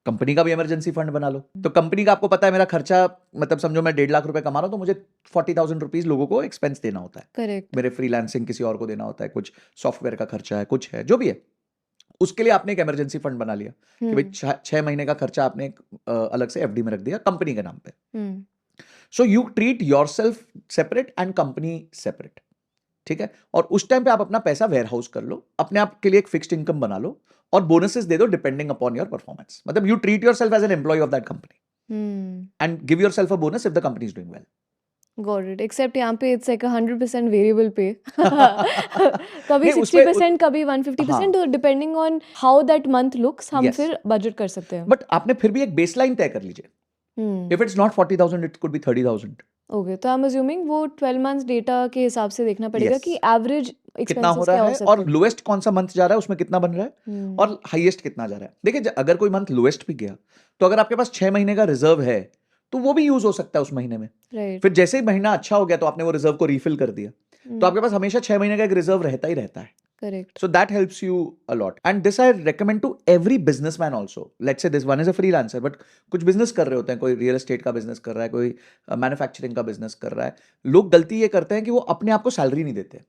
कंपनी का भी इमरजेंसी फंड बना लो. तो कंपनी का आपको पता है मेरा खर्चा, मतलब समझो मैं 1.5 लाख रुपए कमा रहा हूं तो मुझे 40,000 रुपीज लोगों को एक्सपेंस देना होता है. करेक्ट. मेरे फ्रीलांसिंग किसी और को देना होता है, कुछ सॉफ्टवेयर का खर्चा है, कुछ है, जो भी है. उसके लिए आपने एक इमरजेंसी फंड बना लिया कि भाई 6 महीने का खर्चा आपने एक अलग से FD में रख दिया कंपनी के नाम पे. So you treat yourself separate and company separate. ठीक है, और उस टाइम पे आप अपना पैसा वेयर हाउस कर लो, अपने आप के लिए एक फिक्स्ड इनकम बना लो और बोनसेस दे दो डिपेंडिंग अपॉन योर परफॉर्मेंस. मतलब you treat yourself as an employee of that company and give yourself a bonus if the company is doing well. Got it. Except यहाँ पे इट्स लाइक 100% वेरिएबल पे। कभी नहीं उसमें 60%, कभी 150%, तो depending on how that month looks हम yes फिर बजट कर सकते हैं। बट आपने फिर भी एक बेसलाइन तय कर लीजिए. If it's not 40,000, it could be 30,000. Okay, तो आई एम अज्यूमिंग वो 12 मंथ्स डेटा के हिसाब से देखना पड़ेगा Yes. कि एवरेज कितना एक्सपेंसेस हो क्या रहा हो है सकते और हैं। लोएस्ट कौन सा मंथ जा रहा है उसमें कितना बन रहा है हम्म, और हाईएस्ट कितना जा रहा है. देखिए अगर कोई मंथ लोएस्ट भी गया तो अगर आपके पास 6 महीने का रिजर्व है तो वो भी यूज हो सकता है उस महीने में. राइट। फिर जैसे ही महीना अच्छा हो गया तो आपने वो रिजर्व को रिफिल कर दिया तो आपके पास हमेशा 6 महीने का एक रिजर्व रहता ही रहता है. Correct. So that helps you a lot. And this I recommend to every businessman also. Let's say this one is a freelancer, but कुछ business कर रहे होते हैं, कोई real estate का business कर रहा है, कोई manufacturing का business कर रहा है. लोग गलती ये करते हैं कि वो अपने आप को सैलरी नहीं देते.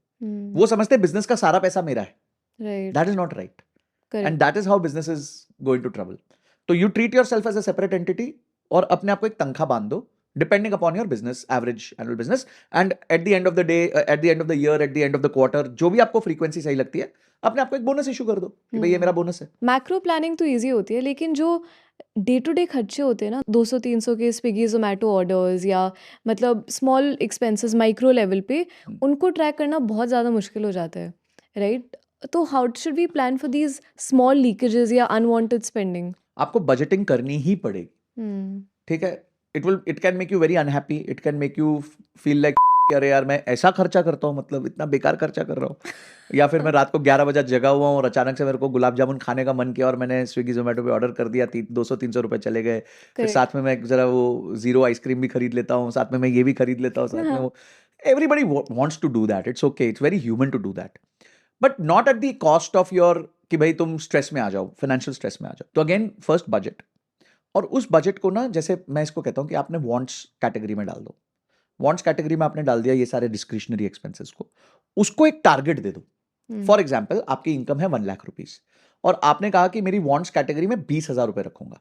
वो समझते हैं बिजनेस का सारा पैसा मेरा है. Right. That is not right. Correct. And that is how business is going to trouble. So you treat yourself as a separate entity और अपने आप को एक तनख्वाह बांध दो depending upon your business, average annual business. And at the end of the day, at the end of the year, at the end of the quarter, जो भी आपको frequency सही लगती है अपने आप को एक बोनस इशू कर दो कि भाई ये मेरा बोनस है. मैक्रो प्लानिंग तो इजी होती है, लेकिन जो डे टू डे खर्चे होते हैं ना, 200-300 के स्विगी जोमेटो ऑर्डर्स या मतलब स्मॉल एक्सपेंसेस माइक्रो लेवल पे, उनको ट्रैक करना बहुत ज़्यादा मुश्किल हो जाता है, राइट? तो how should we plan for these small leakages या अनवांटेड स्पेंडिंग? आपको बजटिंग करनी ही पड़ेगी. ठीक है. It can make you very unhappy. It can make you feel like अरे यार मैं ऐसा खर्चा करता हूँ, मतलब इतना बेकार खर्चा कर रहा हूँ. या फिर मैं रात को 11 बजे जगा हुआ हूँ और अचानक से मेरे को गुलाब जामुन खाने का मन किया और मैंने स्विगी जोमेटो पे ऑर्डर कर दिया, 200-300 रुपए चले गए. फिर साथ में मैं जरा वो जीरो आइसक्रीम भी खरीद लेता हूँ, साथ में मैं ये भी खरीद लेता हूँ, साथ में वो. Everybody wants to do that. It's okay, it's very human to do that, but not at the cost of your कि भाई तुम स्ट्रेस में आ जाओ, फाइनेंशियल स्ट्रेस में आ जाओ. तो अगेन फर्स्ट बजट, और उस बजट को ना जैसे मैं इसको कहता हूँ कि आपने वांट्स कैटेगरी में डाल दो. वांट्स कैटेगरी में आपने डाल दिया ये सारे डिस्क्रिशनरी एक्सपेंसेस को, उसको एक टारगेट दे दो. फॉर एग्जाम्पल आपकी इनकम है 1 लाख रुपीज और आपने कहा कि मेरी वांट्स कैटेगरी में 20,000 रुपए रखूंगा.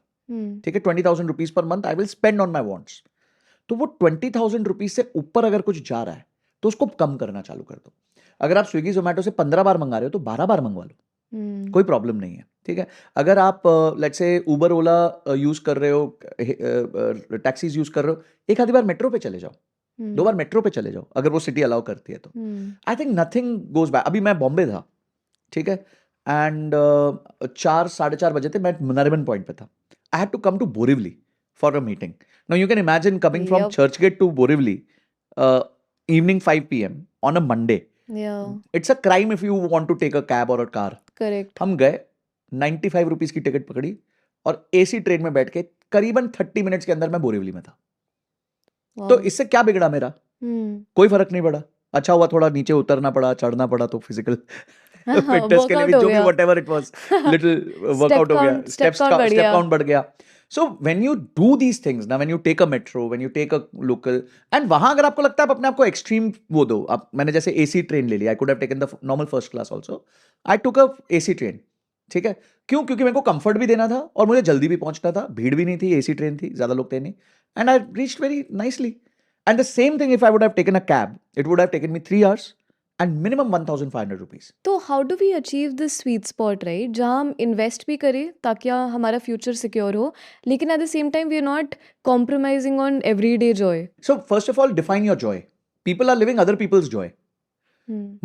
ठीक है, 20,000 rupees per month I will spend on my wants. तो वो 20,000 रुपीज से ऊपर अगर कुछ जा रहा है तो उसको कम करना चालू कर दो. अगर आप स्विगी जोमेटो से 15 बार मंगा रहे हो तो 12 बार मंगवा लो, कोई प्रॉब्लम नहीं है. ठीक है. अगर आप let's say Uber Ola use कर रहे हो, टैक्सीज यूज कर रहे हो, एक आधी बार मेट्रो पे चले जाओ, 2 बार मेट्रो पे चले जाओ अगर वो सिटी अलाउ करती है तो. I think nothing goes back. अभी मैं बॉम्बे था, ठीक है, एंड 4-4:30 बजे थे, मैं नरिमन पॉइंट पे था. I had to come to Borivali for a meeting. Now you can imagine coming from Yep. Churchgate to Borivali evening 5 p.m. on a Monday. Yeah, It's a crime if you want to take a cab or a car. correct. हम गए, 95 rupees की ticket पकड़ी और AC train में बैठ के करीबन 30 minutes के अंदर मैं बोरिवली में था. Wow. तो इससे क्या बिगड़ा मेरा? कोई फर्क नहीं पड़ा. अच्छा हुआ थोड़ा नीचे उतरना पड़ा, चढ़ना पड़ा, तो फिजिकल फिटनेस के लिए भी Workout हो जो भी गया। Whatever it was, little workout हो गया, count- step स्टेप count बढ़ गया। काउंट बढ़ गया. So when you do these things ना, when you take a metro, when you take a local, and वहां अगर आपको लगता है आप अपने आप को एक्सट्रीम वो दो. आप, मैंने जैसे एसी ट्रेन ले लिया, I could have taken the normal first class also, I took a AC train. ठीक है, क्यों? क्योंकि मेरे को कंफर्ट भी देना था और मुझे जल्दी भी पहुंचना था. भीड़ भी नहीं थी, एसी ट्रेन थी, ज्यादा लोग थे नहीं, and I reached very nicely. And the same thing if I would have taken a cab, it would have taken me 3 hours and minimum 1,500 rupees. तो how do we achieve this sweet spot, right, जहाँ हम invest भी करें ताकि हमारा future secure हो, लेकिन at the same time we are not compromising on everyday joy. So first of all, define your joy. People are living other people's joy.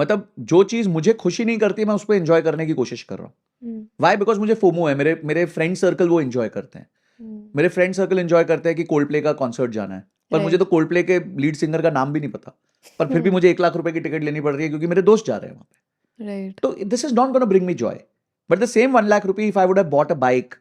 मतलब जो चीज मुझे खुशी नहीं करती मैं उसको एंजॉय करने की कोशिश कर रहा हूँ. Why? Because मुझे फोमो है. मेरे फ्रेंड सर्कल वो एंजॉय करते हैं. मेरे फ्रेंड सर्कल एंजॉय करते हैं कि कोल्डप्ले का कॉन्सर्ट जाना है, पर मुझे तो कोल्डप्ले के लीड सिंगर का नाम भी नहीं पता, पर फिर भी मुझे 1 लाख रुपए की टिकट लेनी पड़ रही है क्योंकि मेरे दोस्त जा रहे हैं वहां पे. राइट. तो this is not gonna bring me joy. But the same 1 lakh rupee if I would have bought a bike,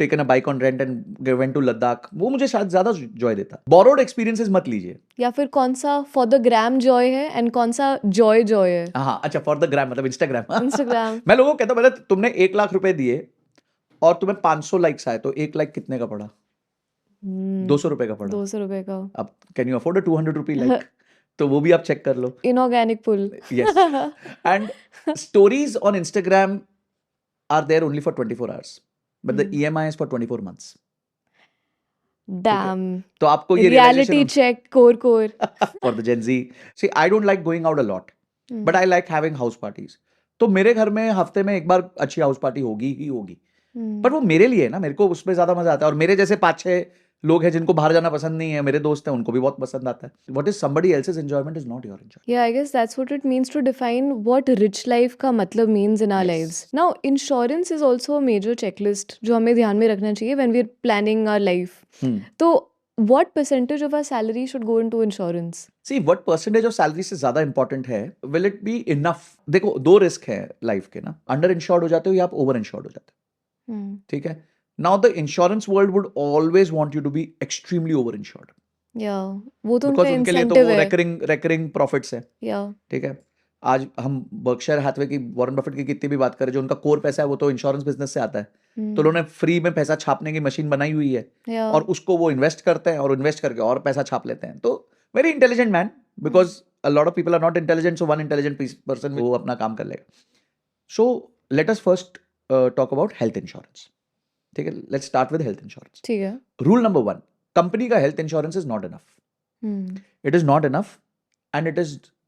taken a bike on rent and went to Ladakh, वो मुझे शायद ज्यादा जॉय देता. बोरोड एक्सपीरियंसेस मत लीजिए. या फिर कौन सा फॉर द ग्राम जॉय है एंड कौन सा जॉय है. हाँ, अच्छा, फॉर द ग्राम मतलब इंस्टाग्राम. इंस्टाग्राम. मैं लोगों को कहता हूँ, तुमने 1 लाख रुपए दिए और तुम्हें 500 लाइक्स आए, तो 1 लाइक कितने का पड़ा? 200 रुपए का पड़ा. 200 रुपए का. अब can you afford a 200 rupee like? तो वो भी आप चेक कर लो. Inorganic pull. Yes. And stories on Instagram are there only for 24 hours. But the EMI is for 24 months. Damn. तो आपको ये reality realization check core for the Gen Z. See, I don't like going out a lot, but I like having house parties. तो मेरे घर में हफ्ते में एक बार अच्छी हाउस पार्टी होगी ही होगी. पर वो मेरे लिए है ना, मेरे को उसमें ज्यादा मजा आता है. और मेरे जैसे 5-6 लोग हैं जिनको बाहर जाना पसंद नहीं है, मेरे दोस्त हैं उनको भी बहुत पसंद आता है. What is somebody else's enjoyment is not your enjoyment. Yeah, I guess that's what it means to define what rich life का मतलब means in our Yes. lives. Now, insurance is also a major checklist जो हमें ध्यान में रखना चाहिए when we're planning our life. तो what percentage of our salary should go into insurance? See, what percentage of salary से ज्यादा important है, will it be enough? देखो, दो रिस्क है लाइफ के ना, अंडर इंश्योर्ड हो जाते हो या आप ओवर इंश्योर्ड हो जाते हो. ठीक है. Now the insurance world would always want you to be extremely over insured. Yeah, वो तो Because उनका उनके लिए तो incentive वो है. recurring profits है. Yeah, ठीक है. आज हम बर्कशायर हैथवे की, वॉरेन बफेट की कितनी भी बात करें, जो उनका कोर पैसा है वो तो इंश्योरेंस बिजनेस से आता है. तो उन्होंने फ्री में पैसा छापने की मशीन बनाई हुई है yeah. और उसको वो इन्वेस्ट करते हैं और इन्वेस्ट करके और पैसा छाप लेते हैं. तो very intelligent man, because a lot of people are not intelligent, so one intelligent person वो अपना काम कर लेगा. So let us first talk about health insurance. ठीक है, let's start with health insurance. ठीक है. रूल नंबर 1, कंपनी का health insurance is not enough. It is not enough, and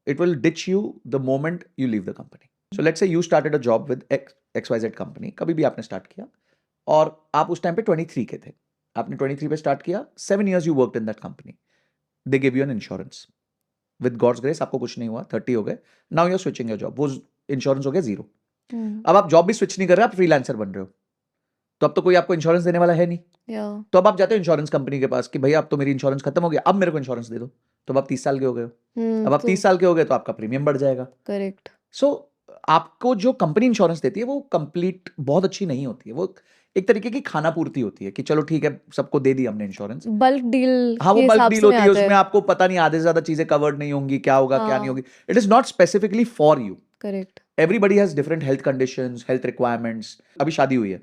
it will ditch you the moment you leave the company. So let's say you started a job with XYZ company, कभी भी आपने start किया और आप उस time पे 23 के थे. आपने 23 पे स्टार्ट किया, 7 years you worked in that company. They gave you an insurance. With God's grace आपको कुछ नहीं हुआ, 30 हो गए. Now you're switching your job. वो इंश्योरेंस हो गया 0. अब आप जॉब भी स्विच नहीं कर रहे, आप फ्रीलांसर बन रहे हो. तो अब तो कोई आपको इंश्योरेंस देने वाला है नहीं. Yeah, तो अब आप जाते हो इंश्योरेंस कंपनी के पास कि भैया अब तो मेरी इंश्योरेंस खत्म हो गया, अब मेरे को इंश्योरेंस दे दो. तो अब आप 30 साल के हो गए हो. अब आप तो 30 साल के हो गए तो आपका प्रीमियम बढ़ जाएगा. correct. सो आपको जो कंपनी इंश्योरेंस देती है वो कंप्लीट बहुत अच्छी नहीं होती है. वो एक तरीके की खाना पूर्ति होती है कि चलो ठीक है, सबको दे दी हमने इंश्योरेंस. बल्क डील हाँ, वो के बल्क हिसाब डील से होती है, आता उसमें है. आपको पता नहीं आधे से ज्यादा चीजें कवर्ड नहीं होंगी, क्या होगा क्या नहीं हाँ. होगी. It is not specifically for you. Correct. Everybody has different health conditions, health requirements. अभी शादी हुई है,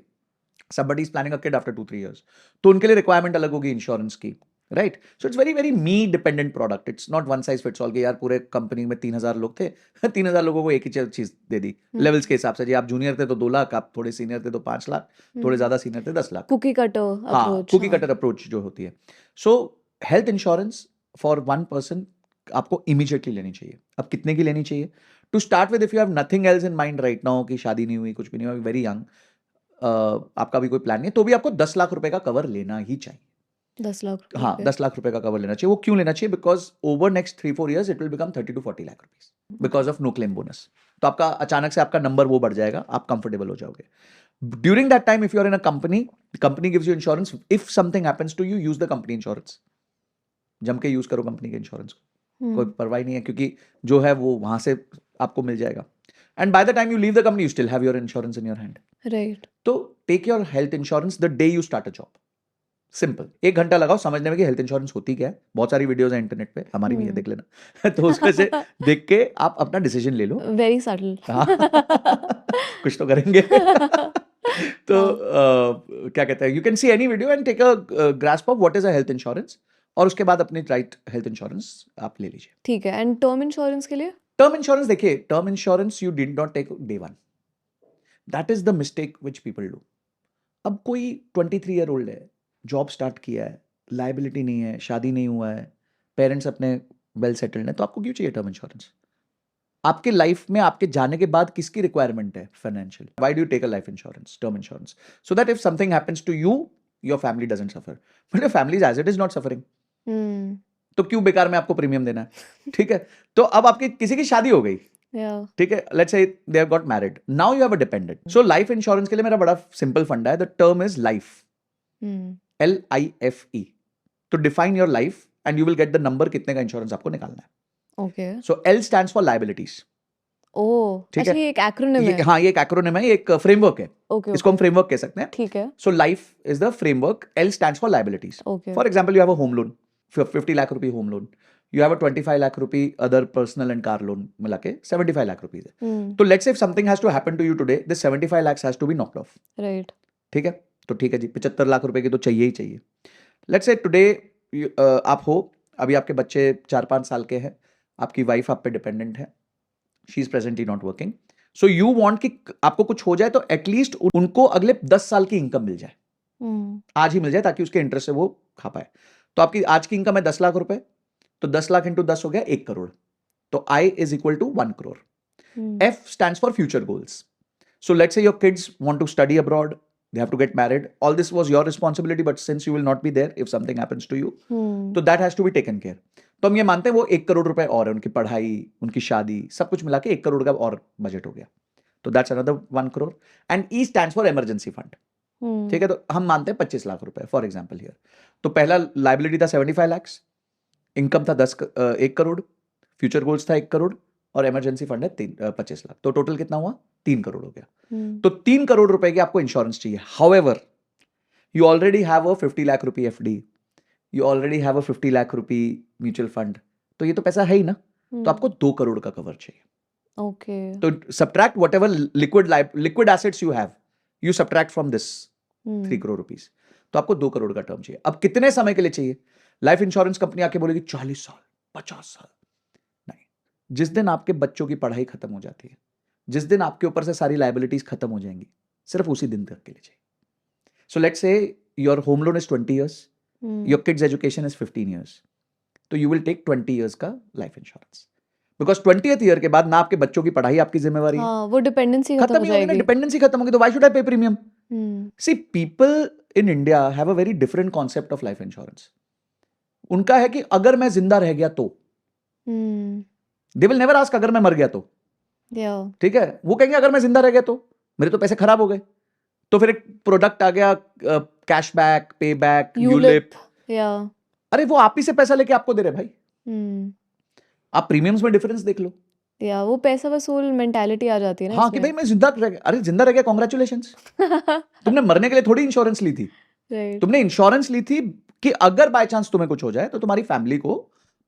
somebody is planning a kid after 2-3 years, तो उनके लिए रिक्वायरमेंट अलग होगी इंश्योरेंस की, right. So it's very very me dependent product. It's not one size fits all कि यार पूरे कंपनी में 3000 लोग थे, 3000 लोगों को एक ही चीज दे दी लेवल्स के हिसाब से. जी आप जूनियर थे तो 2 लाख, आप थोड़े सीनियर थे तो 5 लाख, थोड़े ज्यादा सीनियर थे 10 लाख. कुकी कटर हाँ, अप्रोच. कुकी कटर अप्रोच जो होती है. So health insurance for one person आपको इमीडिएटली लेनी चाहिए. अब कितने की लेनी चाहिए? To start with, if you have nothing else in mind right now, कि शादी नहीं हुई, कुछ भी नहीं हुआ, वेरी यंग, आपका भी कोई प्लान नहीं है, तो भी आपको 10 लाख रुपए का कवर लेना ही चाहिए. 10 लाख रुपए हाँ, पे. 10 लाख रुपए का कवर लेना चाहिए. वो क्यों लेना चाहिए? Because over next 3-4 years it will become 30 to 40 lakh rupees because of no claim bonus. तो आपका अचानक से आपका नंबर वो बढ़ जाएगा, आप कंफर्टेबल हो जाओगे. During that time if you are in a company gives you insurance. If something happens to you, use the company insurance. जम के यूज करो कंपनी के इंश्योरेंस को, कोई परवाह नहीं है, क्योंकि जो है वो वहां से आपको मिल जाएगा. And by the time you leave the company, you still have your insurance in your hand. Right. तो take your health insurance the day you start a job. Simple. 1 घंटा लगाओ समझने में कि हेल्थ इंश्योरेंस होती क्या है. बहुत सारी वीडियोस हैं इंटरनेट पे, हमारी भी है, देख लेना. तो उसमें से देख के आप अपना डिसीजन ले लो. Very subtle. हाँ, कुछ तो करेंगे. तो क्या कहते हैं, you can see any video and take a grasp of what is a health insurance, और उसके बाद अपनी राइट हेल्थ इंश्योरेंस आप ले लीजिए. ठीक है. एंड टर्म इंश्योरेंस के लिए? टर्म इंश्योरेंस देखिए, term insurance you did not take day 1. That is the mistake which people do. अब कोई 23 ईयर ओल्ड है, जॉब स्टार्ट किया है, लाइबिलिटी नहीं है, शादी नहीं हुआ है, पेरेंट्स अपने वेल सेटल्ड हैं, तो आपको क्यों चाहिए टर्म इंश्योरेंस? आपके लाइफ में आपके जाने के बाद किसकी रिक्वायरमेंट है financial? Why do you take a life insurance, term insurance? So that if something happens to you, your family doesn't suffer. But your family as it is not suffering, तो क्यों बेकार में आपको प्रीमियम देना है? ठीक है. तो अब आपकी किसी की शादी हो गई, Yeah. ठीक है, let's say they have got married, now you have a dependent. So life insurance के लिए मेरा बड़ा सिंपल फंडा है. The term is life, LIFE. तो define your life and you will get the number कितने का इंश्योरेंस आपको निकालना है. Okay. So L stands for liabilities. Oh, ठीक अच्छा है. ये एक एक्रोनिम है. हाँ, ये एक एक्रोनिम है, ये एक फ्रेमवर्क है. ओके. इसको हम फ्रेमवर्क कह सकते हैं. ठीक है. So life is the framework, L stands for liabilities. Okay. For example, you have a home loan, 50 lakh rupee home loan. You have a 25 lakh rupee other personal and car loan मिला के 75 lakh rupees है. तो let's say if something has to happen to you today, this 75 lakhs has to be knocked off. Right. ठीक है. तो ठीक है जी, 75 लाख रुपए की तो चाहिए ही चाहिए. Let's say today आप हो, अभी आपके बच्चे 4-5 साल के हैं, आपकी वाइफ आप पे डिपेंडेंट है, she is presently not working. So you want कि आपको कुछ हो जाए तो एटलीस्ट उनको अगले 10 साल की इनकम मिल जाए, आज ही मिल जाए, ताकि उसके इंटरेस्ट से वो खा पाए. तो आपकी आज की इनकम है 10 लाख रुपए, तो 10 लाख इंटू 10 हो गया 1 करोड़. तो I is equal to 1 crore. F stands for future goals. So let's say your kids want to study abroad, they have to get married. All this was your responsibility, but since you will not be there if something happens to you, तो that has to be taken care. तो हम ये मानते हैं वो 1 करोड़ रुपए और है, उनकी पढ़ाई, उनकी शादी, सब कुछ मिला के 1 करोड़ का और बजट हो गया. तो that's another 1 crore. And E stands for emergency fund. ठीक है, तो हम मानते हैं 25 लाख रुपए फॉर एग्जाम्पल हियर. तो पहला लाइबिलिटी था 75 lakhs, इनकम था 1 करोड़, फ्यूचर गोल्स था 1 करोड़ और इमरजेंसी फंड है 25 लाख. तो टोटल कितना हुआ? 3 करोड़ हो गया. तो 3 करोड़ रुपए की आपको इंश्योरेंस चाहिए. However you already have a 50 lakh rupee FD, you already have a 50 lakh rupee mutual fund, तो ये तो पैसा है ही ना. तो आपको 2 करोड़ का कवर चाहिए. ओके. तो subtract whatever liquid assets you have, you subtract from this 3 crore rupees. तो आपको 2 करोड़ का टर्म चाहिए. अब कितने समय के लिए चाहिए? लाइफ इंश्योरेंस कंपनी आके बोलेगी 40 साल, 50 साल. नहीं, जिस दिन आपके बच्चों की पढ़ाई खत्म हो जाती है, जिस दिन आपके ऊपर से सारी लाइबिलिटीज खत्म हो जाएंगी, सिर्फ उसी दिन तक के लिए चाहिए. So let's say your home loan is 20 years, your kids education is 15 years, तो यू विल टेक 20 years का life insurance. Because 20th year के बाद ना आपके बच्चों की पढ़ाई आपकी जिम्मेवारी है, हाँ, वो डिपेंडेंसी खत्म खत्म हो ही होगी ना, जाएगी. डिपेंडेंसी खत्म होगी. तो व्हाई शुड आई पे premium? C people in India have a very different concept of life insurance. उनका है कि अगर मैं जिंदा रह गया तो, दे विल नेवर आस्क अगर मैं मर गया तो. ठीक है, वो कहेंगे अगर मैं जिंदा रह गया तो मेरे तो पैसे खराब हो गए. तो फिर एक प्रोडक्ट आ गया, कैशबैक, पे बैक, यूलिप. अरे वो आप ही से पैसा लेके आपको दे रहे भाई. आप प्रीमियम्स में डिफरेंस देख लो. या वो पैसा वसूल मेंटालिटी आ जाती है ना हाँ कि भाई मैं जिंदा रह गया. अरे जिंदा रह गया, कॉन्ग्रेचुलेशंस. तुमने मरने के लिए थोड़ी इंश्योरेंस ली थी. राइट. तुमने इंश्योरेंस ली थी कि अगर बाय चांस तुम्हें कुछ हो जाए तो तुम्हारी फैमिली को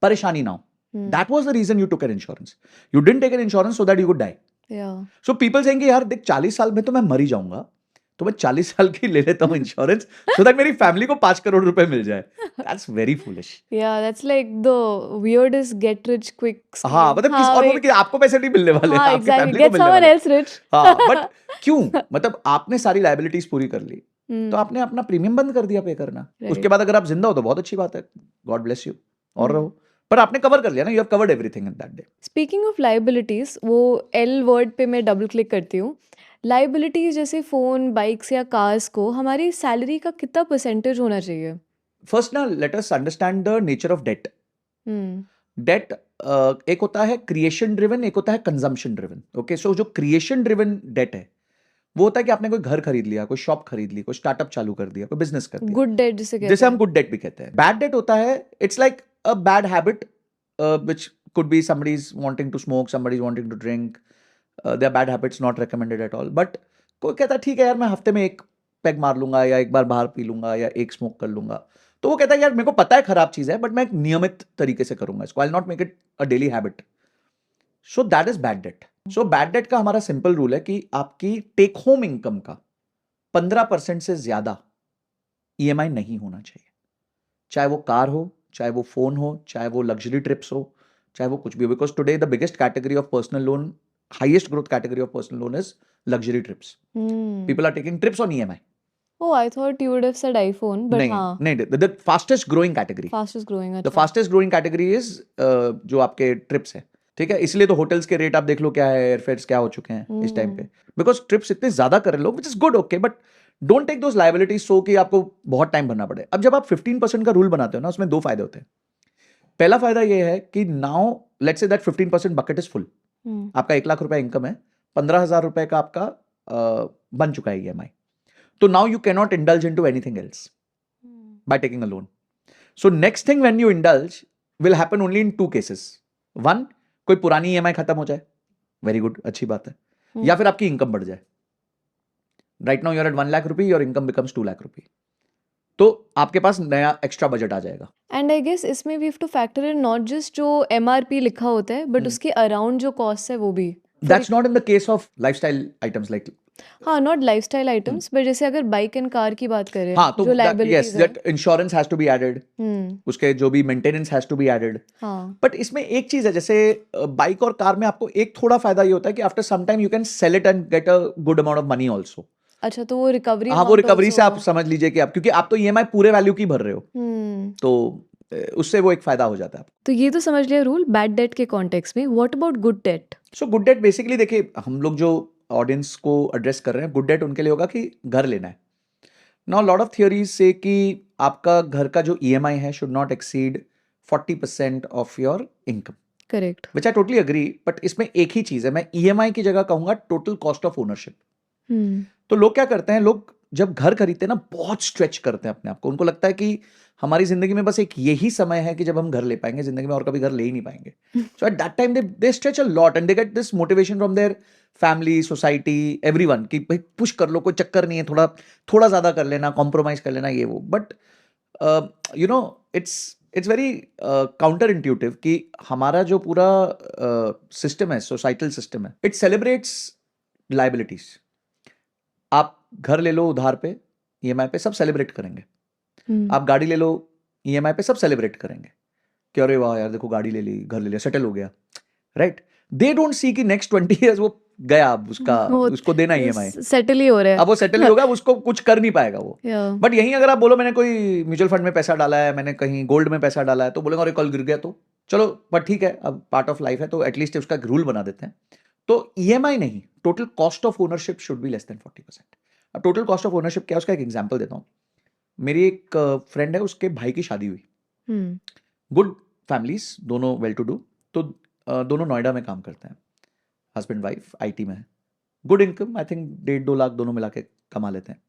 परेशानी ना हो. That was the reason you took an insurance. You didn't take an insurance so that you could die. Yeah. So people saying कि यार देख 40 साल में तो मैं मर ही जाऊंगा, तो मैं 40 साल की ले लेता हूँ इंश्योरेंस so that मेरी फैमिली को 5 करोड़ रुपए मिल जाए. That's very foolish. Yeah, that's like the weirdest get rich quick scheme. हाँ मतलब किस और कि आपको पैसे नहीं मिलने वाले, हाँ, आपकी exactly. फैमिली को Get मिलने someone वाले. else rich. हाँ बट क्यों? मतलब आपने सारी लाइबिलिटीज पूरी कर ली, तो आपने अपना प्रीमियम बंद कर दिया पे करना. उसके बाद अगर आप जिंदा हो तो बहुत अच्छी बात है, गॉड ब्लेस यू, और रहो. पर आपने कवर कर लिया ना, you have covered everything in that day. Speaking of liabilities, वो एल वर्ड पे मैं डबल क्लिक करती हूँ. लाइबिलिटीज जैसे फोन, बाइक्स या कार्स को हमारी सैलरी का कितना परसेंटेज होना चाहिए? फर्स्ट ना let us understand the nature of debt. Debt एक होता है क्रिएशन ड्रिवन, एक होता है कंजम्पशन ड्रिवन. ओके, सो जो क्रिएशन ड्रिवन डेट है वो होता है कि आपने कोई घर खरीद लिया, कोई शॉप खरीद ली, कोई स्टार्टअप चालू कर दिया, कोई बिजनेस कर दिया. गुड डेट जिसे कहते जैसे हम हैं. गुड डेट भी कहते हैं. बैड डेट होता है, it's like a bad habit, which could be somebody's wanting to smoke, somebody's wanting to drink. Their bad habits not recommended at all. But कोई कहता है ठीक है यार मैं हफ्ते में एक पैग मार लूंगा, या एक बार बाहर पी लूंगा, या एक स्मोक कर लूंगा. तो वो कहता है यार मेरे को पता है खराब चीज है, बट मैं एक नियमित तरीके से करूंगा इसको. I will not make it a daily habit. So that is bad debt. So bad debt का हमारा सिंपल रूल है कि आपकी टेक होम इनकम का 15% से ज्यादा EMI नहीं होना चाहिए. चाहे वो कार हो, चाहे वो फोन हो, चाहे वो लग्जरी ट्रिप्स हो, चाहे वो कुछ भी हो. Because today the biggest category of personal loan, highest growth category of personal loan is luxury trips. People are taking trips on EMI. Oh, I thought you would have said iPhone, but हाँ. नहीं, the fastest growing category. Fastest growing. The fastest growing category is जो आपके trips है. ठीक है, इसलिए तो hotels के रेट आप देख लो क्या है, एयरफेयर्स क्या हो चुके हैं इस टाइम पे. बिकॉज ट्रिप्स इतने ज्यादा कर रहे लोग, which is good, okay, but don't take those liabilities so कि आपको बहुत टाइम भरना पड़े. अब जब आप 15% का रूल बनाते हो ना, उसमें 2 फायदे होते हैं. पहला फायदा ये है कि now let's say that 15% bucket is full. आपका 1 लाख रुपए इनकम है, 15,000 रुपए का आपका बन चुका है EMI. तो now you can not indulge into anything else by taking a loan. So next thing when you indulge will happen only in 2 cases. 1, कोई पुरानी EMI खत्म हो जाए, वेरी गुड, अच्छी बात है, या फिर आपकी इनकम बढ़ जाए. Right now you are at 1 lakh rupee, your income becomes 2 lakh rupee, तो आपके पास नया एक्स्ट्रा बजट आ जाएगा. एंड आई गेस इसमें we have to factor in not just जो MRP लिखा होता है, बट उसके अराउंड जो कॉस्ट है वो भी. That's not in the case of lifestyle items like. हाँ, नॉट लाइफस्टाइल आइटम्स, बट जैसे अगर बाइक एंड कार की बात करें, हाँ, तो जो liabilities yes, that insurance has to be added. उसके जो भी maintenance has to be added. हाँ. बट इसमें एक चीज है, जैसे बाइक और कार में आपको एक थोड़ा फायदा ये होता है कि after some time you can sell it and get a good amount of money also. अच्छा, तो वो रिकवरी. हाँ, वो रिकवरी से आप समझ लीजिए कि आप, क्योंकि आप तो EMI पूरे वैल्यू की भर रहे हो, तो उससे वो एक फायदा हो जाता है. तो ये तो समझ लिया रूल बैड डेट के कॉन्टेक्स्ट में. What about good debt? So good debt basically देखिए, हम लोग जो ऑडियंस को एड्रेस कर रहे हैं, गुड डेट उनके लिए होगा कि घर लेना है. नाउ लॉट ऑफ थियरीज से कि आपका घर का जो ईएमआई है should not exceed 40% of your income, correct. Which I totally agree, but इसमें एक ही चीज है, मैं ईएमआई की जगह कहूंगा टोटल कॉस्ट ऑफ ओनरशिप। तो लोग क्या करते हैं, लोग जब घर खरीदते हैं ना बहुत स्ट्रेच करते हैं अपने आप को, उनको लगता है कि हमारी जिंदगी में बस एक यही समय है कि जब हम घर ले पाएंगे, जिंदगी में और कभी घर ले ही नहीं पाएंगे। So at that time they stretch a lot and they get this motivation from their family, society, everyone कि भाई पुश कर लो, कोई चक्कर नहीं है, थोड़ा थोड़ा ज्यादा कर लेना, कॉम्प्रोमाइज कर लेना, ये वो। But you know it's very counter intuitive कि हमारा जो पूरा सिस्टम है, सोसाइटल सिस्टम है, इट सेलिब्रेट्स लाइबिलिटीज। आप घर ले लो उधार पे, ईएमआई पे, सब सेलिब्रेट करेंगे। आप गाड़ी ले लो ईएमआई पे, सब सेलिब्रेट करेंगे कि अरे वाह यार देखो गाड़ी ले ली, घर ले लिया, सेटल हो गया, राइट? दे डोंट सी कि नेक्स्ट 20 इयर्स वो गया, अब उसको देना ईएमआई, सेटल ही हो रहा है। अब वो सेटल ही होगा, अब उसको कुछ कर नहीं पाएगा वो। बट यहीं अगर आप बोलो मैंने कोई म्यूचुअल फंड में पैसा डाला है, मैंने कहीं गोल्ड में पैसा डाला है, तो बोलेंगे अरे कल गिर गया तो चलो, पर ठीक है, अब पार्ट ऑफ लाइफ है, तो एटलीस्ट उसका रूल बना देते हैं। तो ईएमआई नहीं, total cost of ownership should be less than 40%। अब टोटल कॉस्ट ऑफ ओनरशिप क्या है, उसका एक एग्जांपल देता हूँ। मेरी एक फ्रेंड है, उसके भाई की शादी हुई, गुड फैमिलीज, दोनों वेल टू डू, तो दोनों नोएडा में काम करते हैं, हस्बैंड वाइफ, आईटी में है, good income, I think 1.5-2 lakh दोनों मिला के कमा लेते हैं।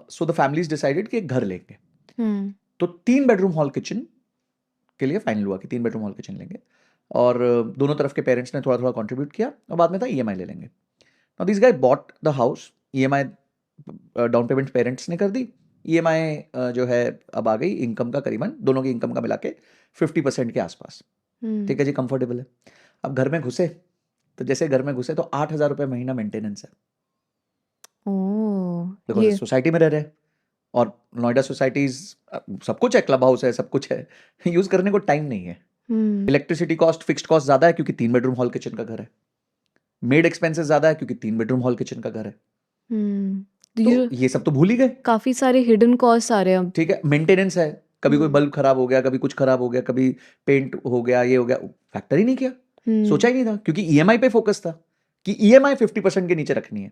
सो द फैमिलीज डिसाइडेड कि एक घर लेंगे, तो 3 बेडरूम हॉल किचन के लिए फाइनल हुआ कि 3 बेडरूम हॉल किचन लेंगे, और दोनों तरफ के पेरेंट्स ने थोड़ा थोड़ा कंट्रीब्यूट किया, और बाद में था ईएमआई ले लेंगे। Now this guy bought the house, EMI down payment parents ने कर दी, ईएमआई जो है अब आ गई इनकम का करीबन, दोनों की इनकम का मिला के 50% के आसपास। ठीक है जी, कंफर्टेबल है। अब घर में घुसे, तो जैसे घर में घुसे तो 8,000 रुपये महीना मेंटेनेंस है। बिकॉज सोसाइटी में रह रहे हैं, और नोएडा सोसाइटीज सब कुछ है, क्लब हाउस है, सब कुछ है, यूज करने को टाइम नहीं है। इलेक्ट्रिसिटी कॉस्ट, फिक्स्ड कॉस्ट ज्यादा है क्योंकि 3 बेडरूम हॉल किचन का घर है, मेड एक्सपेंसेस ज्यादा है क्योंकि 3 बेडरूम हॉल किचन का घर है, तो ये सब तो भूल ही गए। काफी सारे हिडन कॉस्ट आ रहे हैं अब। ठीक है, मेंटेनेंस है, कभी कोई बल्ब खराब हो गया, कभी कुछ खराब हो गया, कभी पेंट हो गया, ये हो गया, फैक्टर ही नहीं किया, सोचा ही नहीं था, क्योंकि ईएमआई पे फोकस था कि ईएमआई 50% के नीचे रखनी है।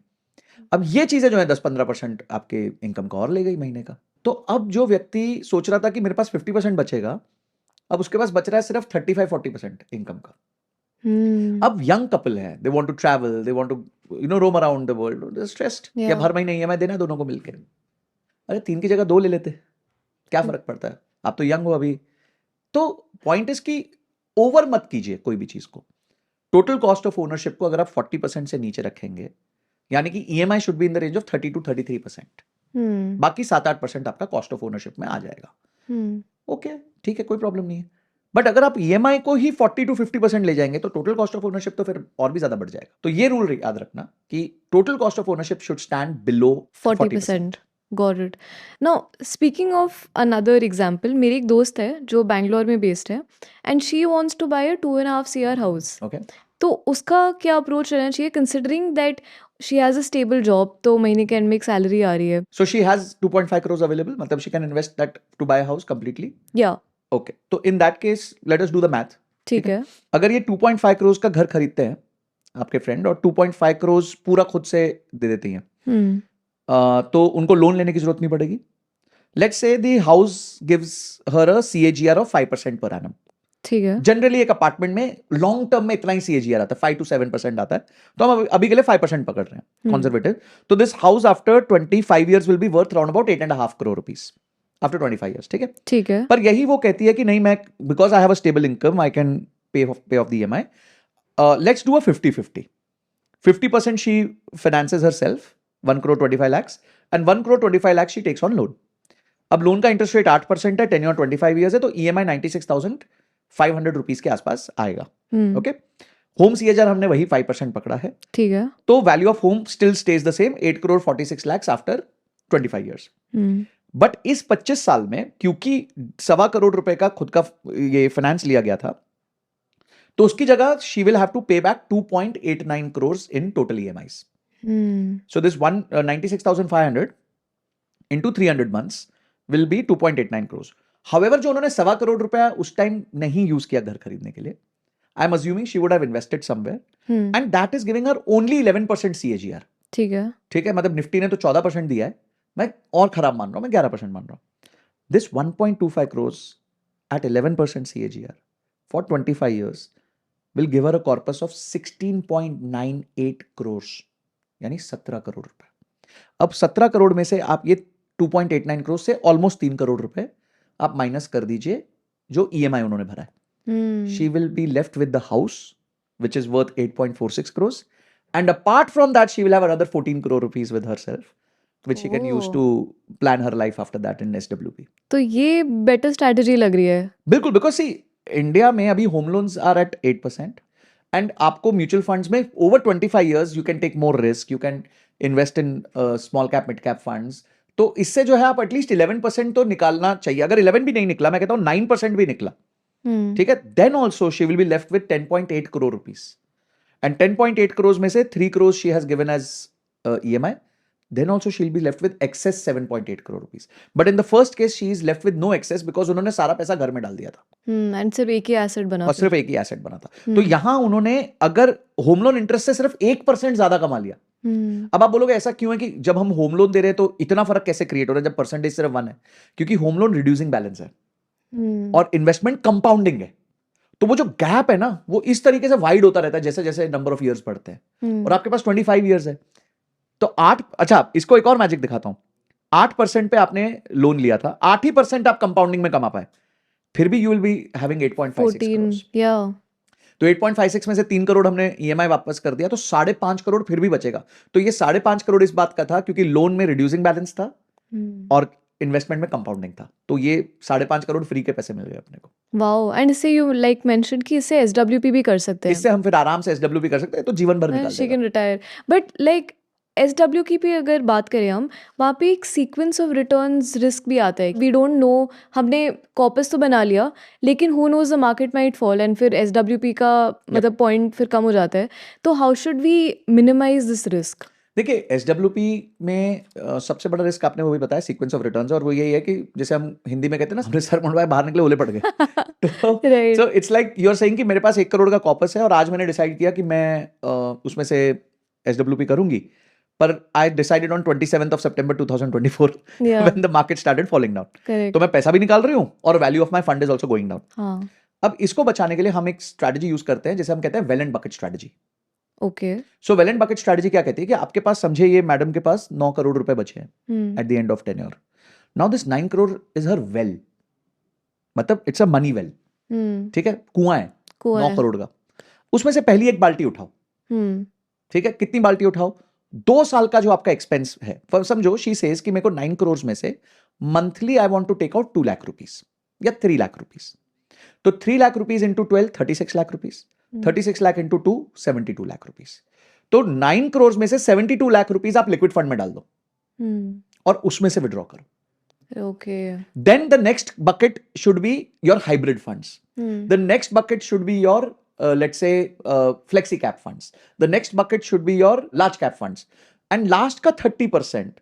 अब ये चीजें जो है 10-15% आपके इनकम का और ले गई महीने का। तो अब जो व्यक्ति सोच रहा था कि मेरे पास 50% बचेगा, अब उसके पास बच रहा है सिर्फ 35-40% इनकम का। अब यंग कपल है, they want to travel, they want to roam around the world, they stressed कि अब हर महीने ईएमआई देना है दोनों को मिलके। अरे 3 की जगह 2 ले लेते, क्या फर्क पड़ता है, आप तो यंग हो अभी। तो पॉइंट इज कि ओवर मत कीजिए कोई भी चीज को। टोटल कॉस्ट ऑफ ओनरशिप को अगर आप 40% से नीचे रखेंगे, यानी कि EMI should be in the range of 30-33%, बाकी 7-8% आपका कॉस्ट ऑफ ओनरशिप में आ जाएगा। ओके, ठीक है, कोई प्रॉब्लम नहीं है। बट अगर आप ईएमआई को ही 40-50% ले जाएंगे तो टोटल कॉस्ट ऑफ ओनरशिप तो फिर और भी ज्यादा बढ़ जाएगा। तो ये रूल याद रखना कि total cost of ownership should stand below 40%। Got it. Now speaking of another example, मेरी एक दोस्त है जो बैंगलोर में बेस्ड है, and she wants to buy a 2.5 CR house. Okay, तो उसका क्या अप्रोच रहना चाहिए, considering that she has a stable job, तो महीने के एंड में एक सैलरी आ रही है। So she has 2.5 crores available, मतलब she can invest that to buy house completely. या ओके, तो in that case let us do the math. ठीक है। अगर ये 2.5 crores का घर खरीदते हैं आपके फ्रेंड, और 2.5 crores पूरा खुद से दे देती हैं, तो उनको लोन लेने की जरूरत नहीं पड़ेगी। Let's say the house gives her a CAGR of 5% per annum. ठीक है। जनरली एक अपार्टमेंट में लॉन्ग टर्म में इतना ही CAGR आता है, 5-7% आता है, तो हम अभी के लिए 5% पकड़ रहे हैं कंजर्वेटिव। तो this house after 25 years will be worth around about 8.5 crore rupees after 25 years। ठीक है, ठीक है। पर यही वो कहती है कि नहीं, मैं because I have a stable income, I can pay of the EMI। Let's do a 50-50। 50% she finances herself, 1 crore 25 lakhs, and 1 crore 25 lakhs she takes on loan। अब लोन का इंटरेस्ट रेट 8% है, टेन्योर 25 years है, तो EMI 96,500 rupees के आसपास आएगा। Okay, home CAGR हमने वही 5% पकड़ा है। ठीक है। तो value of home still stage the same, 8 crore 46 lakhs after 25 years। But इस 25 साल में क्योंकि 1.25 करोड़ रुपए का खुद का ये फाइनेंस लिया गया था, तो उसकी जगह शी विल हैव टू पे back 2.89 crores in total EMIs। So this 96,500 into 300 months will be 2.89 crores। However, जो उन्होंने 1.25 करोड़ रुपया उस टाइम नहीं यूज किया घर खरीदने के लिए, I am assuming she would have invested somewhere, and that is giving her only 11% CAGR। ठीक है। ठीक है, मतलब निफ्टी ने तो 14% दिया है, मैं और खराब मान रहा हूँ, मैं 11% मान रहा हूँ. This 1.25 crores at 11% CAGR for 25 years will give her a corpus of 16.98 crores, यानी 17 करोड़ रुपए. अब 17 करोड़ में से आप ये 2.89 करोड़ से ऑलमोस्ट 3 करोड़ रुपए आप माइनस कर दीजिए जो ईएमआई उन्होंने भरा है. She will be left with the house which is worth 8.46 crores, and apart from that she will have another 14 crore rupees with herself which she can use Oh. to plan her life after that in SWP. तो ये better strategy लग रही है. बिल्कुल, because C India में अभी home loans are at 8% and आपको mutual funds में over 25 years you can take more risk, you can invest in small cap mid cap funds. तो इससे जो है आप एटलीस्ट 11% तो निकालना चाहिए. अगर 11 भी नहीं निकला, मैं कहता हूँ 9% भी निकला, ठीक है, then also she will be left with 10.8 crore rupees. And 10.8 crores में से 3 crores she has given as EMI. Then also she'll be left with excess 7.8 crore rupees. But in the first case, she is left with no excess because उन्होंने सारा पैसा घर में डाल दिया था. एंड सिर्फ एक ही एसेट बना और सिर्फ एक ही एसेट बना था. तो यहाँ उन्होंने अगर होम लोन इंटरेस्ट से सिर्फ 1% ज्यादा कमा लिया. अब आप बोलोगे ऐसा क्यों है कि जब हम होम लोन दे रहे हैं तो इतना फर्क कैसे क्रिएट हो रहा है जब परसेंटेज सिर्फ 1 है? क्योंकि होम लोन रिड्यूसिंग बैलेंस है और इन्वेस्टमेंट कंपाउंडिंग है. तो वो जो गैप है ना वो इस तरीके से वाइड होता रहता है जैसे जैसे नंबर ऑफ ईयर्स बढ़ते हैं. और आपके पास 25 years है तो 8, अच्छा इसको एक और मैजिक दिखाता हूं. 8% पे आपने लोन लिया था, 8% आप कंपाउंडिंग में कमा पाए, फिर भी you will be having 8.56 crores. या तो 8.56 में से 3 करोड़ हमने EMI वापस कर दिया तो 5.5 करोड़ फिर भी बचेगा. तो ये 5.5 करोड़ इस बात का था क्योंकि लोन में रिड्यूसिंग बैलेंस था और इन्वेस्टमेंट में कंपाउंडिंग था. तो ये 5.5 करोड़ फ्री के पैसे मिल गए अपने को. वाओ. एंड इससे यू लाइक मेंशन कि इससे SWP भी कर सकते हैं. इससे हम फिर आराम से SWP कर सकते हैं तो जीवन भर निकाल शी देगा. Can retire. But like SW की भी अगर बात करें हम, वहाँ पे एक सीक्वेंस ऑफ रिटर्न्स रिस्क भी आता है. वी डोंट नो, हमने कॉपस तो बना लिया लेकिन who knows the market might fall and फिर SWP का मतलब पॉइंट फिर कम हो जाता है. तो how should we minimize this risk? देखिए SWP में सबसे बड़ा रिस्क आपने वो भी बताया सीक्वेंस ऑफ रिटर्न्स. और वो यही है कि जैसे हम हिंदी में कहते हैं ना, हमने सर मुंडवाए बाहर निकले ओले पड़ गए. Right. So it's like you are saying कि मेरे पास 1 करोड़ का कॉपस है और आज मैंने डिसाइड किया कि मैं उसमें से SWP करूंगी. पर I decided on 27th of September 2024 Yeah. when the market started falling down. Correct. तो मैं पैसा भी निकाल रही हूँ और value of my fund is also going down. हाँ. अब इसको बचाने के लिए हम एक स्ट्रैटेजी यूज करते हैं जिसे हम कहते हैं well and bucket strategy. Okay. So well and bucket strategy क्या कहती है कि आपके पास, समझे ये मैडम के पास 9 करोड़ रुपए बचे हैं at the end of tenure. Now this 9 crore is her well, मतलब इट्स अ मनी वेल. ठीक है, कुआं है 9 करोड़ का. उसमें से पहली एक बाल्टी उठाओ. ठीक है, कितनी बाल्टी उठाओ? 2 साल का जो आपका एक्सपेंस है. समझो शी सेज कि मेरे को 9 करोड़ में से monthly I want to take out 2 lakh rupees या 3 लाख रुपीस. तो 3 lakh rupees into 12 36 lakh rupees. 36 lakh into 2 72 lakh rupees. तो 9 करोड़ में से 72 लाख रुपीस आप लिक्विड फंड में डाल दो और उसमें से विड्रॉ करो. Okay. Then the next bucket should be your hybrid funds. The next bucket should be your let's say flexi cap funds. The next bucket should be your large cap funds. And last का 30%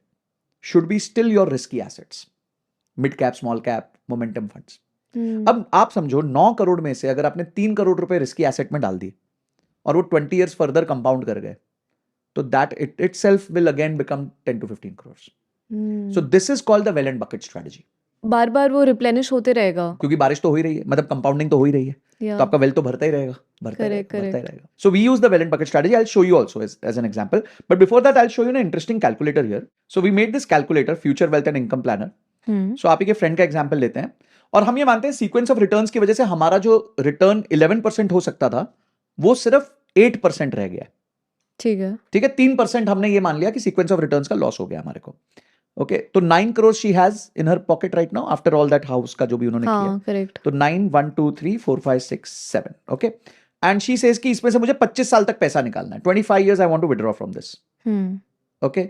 should be still your risky assets. Mid cap, small cap, momentum funds. अब आप समझो 9 करोड़ में से अगर आपने 3 करोड़ रुपए risky asset में डाल दिए और वो 20 years फर्दर कंपाउंड कर गए तो that it itself will again become 10 to 15 crores. So this is called the well and bucket strategy. बार बार वो रिप्लेनिश होते रहेगा क्योंकि बारिश तो हो ही रही है, मतलब कंपाउंडिंग तो हो ही रही है. तो आपका वेल तो भरता ही रहेगा, भरता ही रहेगा. So we use the well and bucket strategy. I'll show you also as an example. But before that, I'll show you an interesting calculator here. So we made this calculator, Future Wealth and Income Planner. So आप एक friend का example लेते हैं और हम ये मानते हैं सीक्वेंस ऑफ रिटर्न्स की वजह से हमारा जो रिटर्न 11% हो सकता था वो सिर्फ 8% रह गया. ठीक है. 3% हमने ये मान लिया कि सीक्वेंस ऑफ रिटर्न्स का लॉस हो गया हमारे को. ओके, तो 9 crores she has in her pocket right now after all that house का जो भी उन्होंने किया. करेक्ट. तो 9 1 2 3 4 5 6 7. ओके, एंड शी सेज कि इसमें से मुझे 25 साल तक पैसा निकालना है. 25 years I want to withdraw from this. Okay,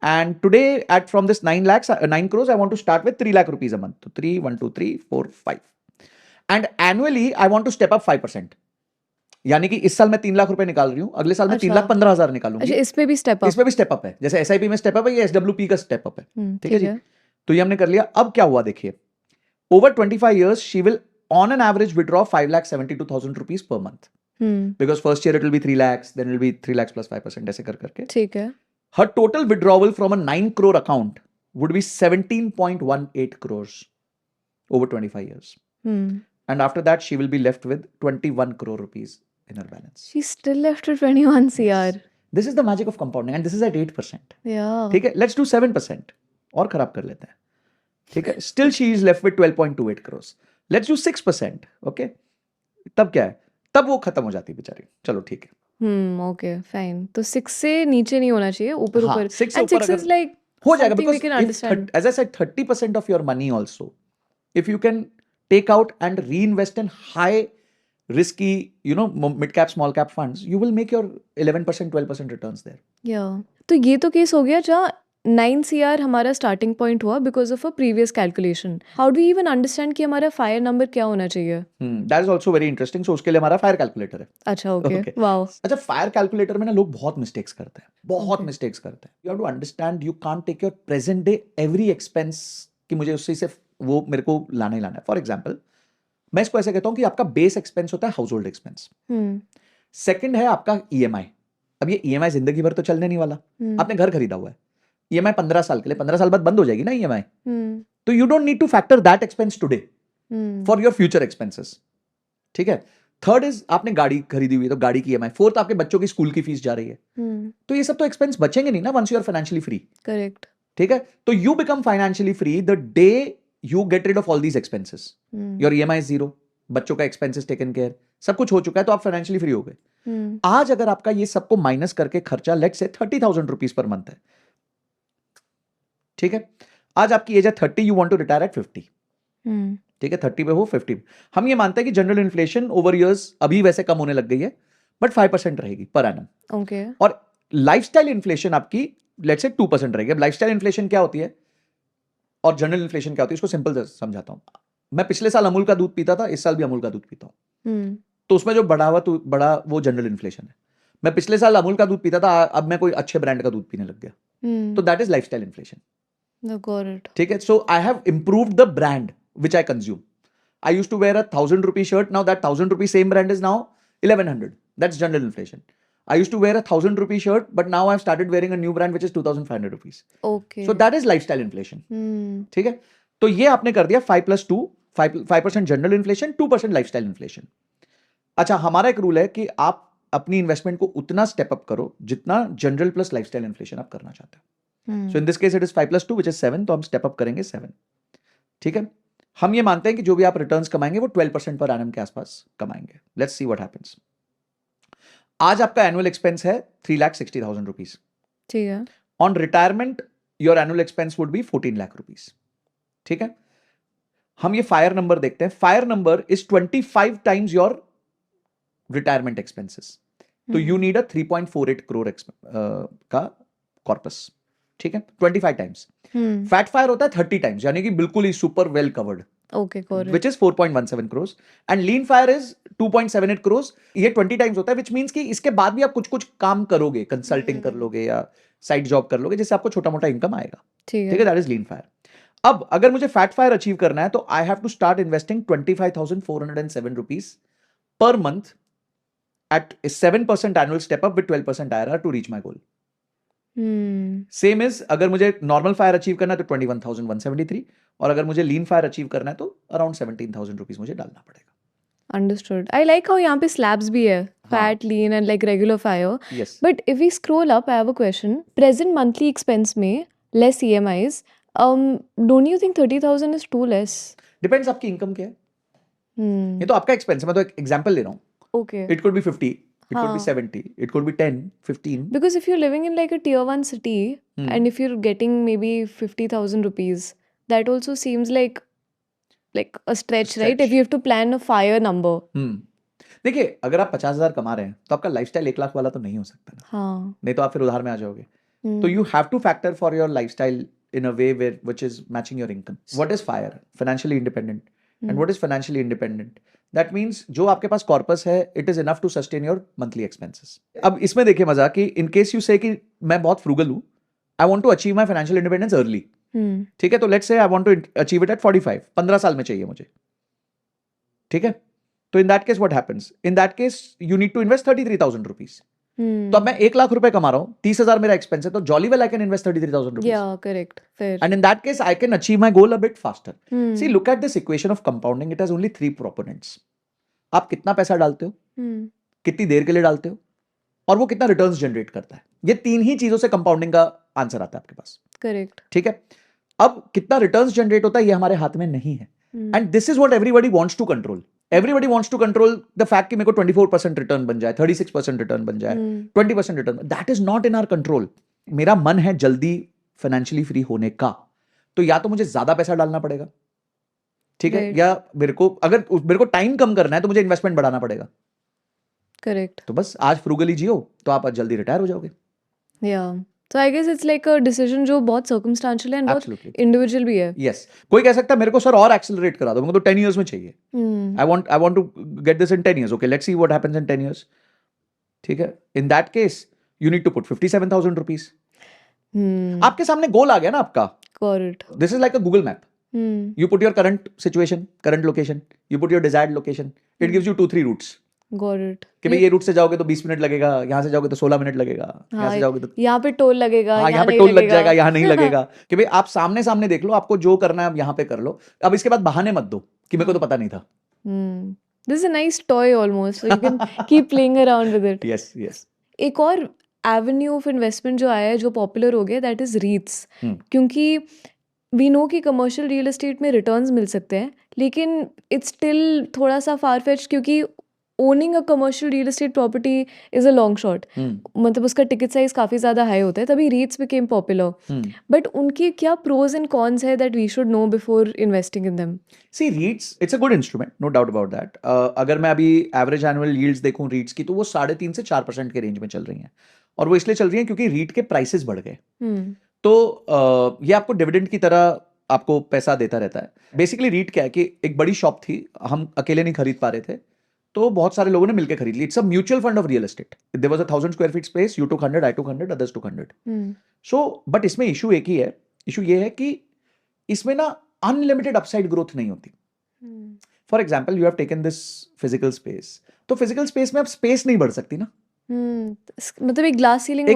and today at from this 9 crores I want to start with 3 lakh rupees a month. तो 3 1 2 3 4 5 and annually I want to step up 5%. यानी कि इस साल मैं 3 लाख रुपए निकाल रही हूँ, अगले साल मैं 3,15,000 निकालूंगी. अच्छा, इसमें भी स्टेप अप. इसमें भी स्टेप अप है, जैसे SIP में स्टेप अप है, ये SWP का स्टेप अप है. ठीक है जी. तो ये हमने कर लिया. अब क्या हुआ देखिए, over 25 years she will on an average withdraw 5,72,000 rupees per month. Because first year it will be 3 lakhs, then will be 3 lakhs plus 5% ऐसे कर करके. ठीक है. हर total withdrawal from a 9 crore account would be 17.18 crores over 25 years. And after that, she will be left with 21 crore rupees in her balance. She's still left with 21 CR. Yes. This is the magic of compounding, and this is at 8%. Yeah. ठीक है, let's do 7%. और खराब कर लेते हैं. ठीक है, still she is left with 12.28 crores. Let's do 6%. Okay. तब क्या है? तब वो खत्म हो जाती है बेचारी. चलो ठीक है. Okay, fine. तो 6 से नीचे नहीं होना चाहिए, ऊपर हाँ, ऊपर. 6 से And ऊपर 6 is अगर like हो जाएगा, something we because can if understand. as I said, 30% of your money also, if you can take out and reinvest in high risky, mid cap, small cap funds, you will make your 11%, 12% returns there. Yeah. तो ये तो case हो गया जहाँ 9 CR हमारा starting point हुआ because of a previous calculation. How do even understand कि हमारा फायर नंबर क्या होना चाहिए? That is also very interesting. So उसके लिए हमारा फायर कैलकुलेटर है. अच्छा, ओके. Okay. वाओ. अच्छा, फायर कैलकुलेटर में ना लोग बहुत मिस्टेक्स करते हैं, बहुत Okay. मिस्टेक्स करते हैं. You have to understand, you can't take your present day every expense कि मुझे उससे सिर्फ वो मेरे को लाना ही लाना है. फॉर एग्जाम्पल, मैं इसको ऐसे कहता हूँ कि आपका बेस एक्सपेंस होता है हाउस होल्ड एक्सपेंस. सेकंड है आपका ईएमआई. अब ये ईएमआई जिंदगी भर तो चलने नहीं वाला. आपने घर खरीदा हुआ है, ईएमआई 15 साल के लिए, 15 साल बाद बंद हो जाएगी ना ईएमआई. तो you don't need two factor that expense today for your future expenses. ठीक है. थर्ड इज आपने गाड़ी खरीदी हुई है तो गाड़ी की ईएमआई. फोर्थ, आपके बच्चों की स्कूल की फीस जा रही है. तो ये सब तो एक्सपेंस बचेंगे नहीं ना once you are financially free. Correct. ठीक है. तो you become financially free the day you get rid of all these expenses. Your EMI zero, बच्चों का एक्सपेंसेस टेकन केयर, सब कुछ हो चुका है, तो आप फाइनेंशियली फ्री हो गए. आज अगर आपका ये सबको माइनस करके खर्चा लेट से 30,000 रुपीज पर मंथ है. ठीक है. आज आपकी एज है 30, you want to retire at 50. ठीक है, 30 पे हो 50. हम ये मानते हैं कि जनरल इन्फ्लेशन ओवर इयर्स अभी वैसे कम होने लग गई है, बट 5% रहेगी पर एनम. ओके. और लाइफस्टाइल इन्फ्लेशन आपकी लेट्स से 2% रहेगी. अब लाइफस्टाइल इन्फ्लेशन क्या होती है और जनरल इन्फ्लेशन क्या होती है, इसको सिंपल समझाता हूं. मैं पिछले साल अमूल का दूध पीता था, इस साल भी अमूल का दूध पीता हूं. तो उसमें जो बड़ा वो जनरल इन्फ्लेशन है. मैं पिछले साल अमूल का दूध पीता था, अब मैं कोई अच्छे ब्रांड का दूध पीने लग गया. तो दैट इज लाइफस्टाइल इन्फ्लेशन. ठीक है. So I have improved the brand which I consume. I used to wear a 1,000 rupee shirt. Now that 1,000 rupee same brand is now 1,100. That's general inflation. I used to wear a 1,000 rupee shirt, but now I've started wearing a new brand which is 2,500 rupees. Okay. So that is lifestyle inflation. ठीक है. तो ये आपने कर दिया 5+2, 5% general inflation, 2% lifestyle inflation. अच्छा, हमारा एक रूल है कि आप अपनी इन्वेस्टमेंट को उतना स्टेप अप करो जितना जनरल प्लस लाइफस्टाइल इन्फ्लेशन आप करना चाहते हो. So in this case it is 5+2 which is 7. तो हम स्टेप अप करेंगे 7. ठीक है. हम ये मानते हैं कि जो भी आप रिटर्न्स कमाएंगे वो 12% पर एनम के आसपास कमाएंगे. Let's see what happens. आज आपका एनुअल एक्सपेंस है 3,60,000 रुपीज. ठीक है. On retirement your annual expense would be 14 lakh rupees. ठीक है. हम ये फायर नंबर देखते हैं. Fire number is 25 times your retirement expenses. तो यू नीड अ 3.48 करोड़ का कॉर्पस. ठीक है. 25 टाइम्स. फैट फायर होता है 30 टाइम्स, यानी कि बिल्कुल ही super well covered. Okay, correct. Which is 4.17 crores. And lean fire is 2.78 crores. ये 20 टाइम्स होता है, which means कि इसके बाद भी आप कुछ काम करोगे, कंसल्टिंग कर लोगे या साइड जॉब कर लोगे, जिससे आपको छोटा मोटा इनकम आएगा. ठीक है. That is lean fire. अब अगर मुझे फैट फायर अचीव करना है तो I have to start investing 25,407 rupees per month at a 7% annual step up with 12% IRR to reach my goal. Same is अगर मुझे नॉर्मल फायर अचीव करना है तो 21,173, और अगर मुझे लीन फायर अचीव करना है तो अराउंड 17,000 रुपीज मुझे डालना पड़ेगा. Understood. I like how यहाँ पे slabs भी है, fat, lean and like regular fire. Yes. But if we scroll up, I have a question. Present monthly expense में less EMIs, don't you think 30,000 is too less? Depends आपकी income क्या है. ये तो आपका एक्सपेंस है, मैं तो एक एग्जांपल ले रहा हूँ. Okay. It could be 50, it could be 70, it could be 10, 15. Because if you're living in like a tier 1 city and if you're getting maybe 50,000 rupees, that also seems like a stretch, right? If you have to plan a fire number. देखिए, अगर आप 50,000 कमा रहे हैं तो आपका lifestyle 1 lakh वाला तो नहीं हो सकता ना. हाँ. नहीं तो आप फिर उधार में आ जाओगे. तो you have to factor for your lifestyle in a way which is matching your income. What is FIRE? Financially independent. And what is financially independent? That means जो आपके पास कॉर्पस है, it is enough to sustain your monthly expenses. अब इसमें देखिए मजा कि in case you say कि मैं बहुत frugal हूँ, I want to achieve my financial independence early. ठीक है. तो let's say I want to achieve it at 45. 15 साल में चाहिए मुझे. ठीक है. तो in that case what happens? In that case you need to invest 33,000 rupees. तो अब मैं 1 लाख रुपए कमा रहा हूँ, 30,000 मेरा एक्सपेंस है, तो jolly well I can invest 33,000 rupees. Yeah, correct. Fair. And in that case, I can achieve my goal a bit faster. See, look at this equation of compounding. It has only 3 proponents. आप कितना पैसा डालते हो, कितनी देर के लिए डालते हो, और वो कितना रिटर्न्स जनरेट करता है. ये 3 ही चीजों से कंपाउंडिंग का आंसर आता है आपके पास. Correct. ठीक है. अब कितना रिटर्न्स जनरेट होता है ये हमारे हाथ में नहीं है. And this is what everybody wants to control. Everybody wants to control the fact कि मेरे को 24% रिटर्न बन जाए, 36% रिटर्न बन जाए, 20% return. That is not in our control. मेरा मन है जल्दी फाइनेंशियली फ्री होने का, तो या तो मुझे ज्यादा पैसा डालना पड़ेगा, ठीक है, या मेरे को टाइम कम करना है तो मुझे इन्वेस्टमेंट बढ़ाना पड़ेगा. करेक्ट. तो बस आज फ्रूगली जियो तो आप जल्दी रिटायर हो जाओगे. या So I guess it's like a decision जो बहुत circumstantial है and बहुत Absolutely. individual भी है. Yes. कोई कह सकता है मेरे को सर और एक्सेलरेट करा दो, मेरे को तो 10 years में चाहिए. I want to get this in 10 years. Okay, let's see what happens in 10 years. ठीक है. In that case, you need to put 57,000 rupees. आपके सामने गोल आ गया ना आपका. Got it. This is like a Google map. You put your current situation, current location. You put your desired location. It gives you 2-3 routes. Got it. कि भाई ये root से जाओगे तो 20 मिनट लगेगा, यहाँ से जाओगे तो 16 मिनट लगेगा, यहाँ से जाओगे तो यहाँ पे टोल लगेगा, हाँ यहाँ पे टोल लग जाएगा, यहाँ नहीं लगेगा. कि भाई आप सामने सामने देख लो, आपको जो करना है आप यहाँ पे कर लो. अब इसके बाद बहाने मत दो कि मेरे को तो पता नहीं था. This is a nice toy almost. So you can keep playing around with it. Yes, yes. एक और एवेन्यू ऑफ इन्वेस्टमेंट जो आया है, जो पॉपुलर हो गया, दैट इज रीट्स. क्योंकि वी नो कि कमर्शियल रियल एस्टेट में रिटर्न्स मिल सकते हैं, लेकिन इट्स स्टिल थोड़ा सा फार फेच, क्योंकि owning a commercial real estate property is a long shot. मतलब उसका टिकट साइज काफ़ी ज़्यादा हाई होता है, तभी रीट्स बिकेम पॉपुलर. बट उनकी क्या प्रोज एंड कॉन्स है that we should know before investing in them? See REITs, it's a good instrument, no doubt about that. अगर मैं अभी एवरेज एनुअल यील्ड्स देखूं रीट्स की, तो वो 3.5 से 4% के रेंज में चल रही हैं. और वो इसलिए चल रही हैं क्योंकि रीट के प्राइसेस बढ़ गए. तो ये आपको डिविडेंड की तरह आपको पैसा देता रहता है. बेसिकली रीट क्या है कि एक बड़ी शॉप थी, हम अकेले नहीं खरीद पा रहे थे, तो बहुत सारे लोगों ने मिलकर खरीद ली. It's a mutual fund of real estate. There was 1,000 square feet space, you took 100, I took 100, others took 100. So but इसमें इशू एक ही है. इशू ये है कि इसमें ना अनलिमिटेड अपसाइड ग्रोथ नहीं होती. For example, you have taken this physical space, तो फिजिकल स्पेस में अब स्पेस नहीं बढ़ सकती ना. मतलब एक ग्लास सीलिंग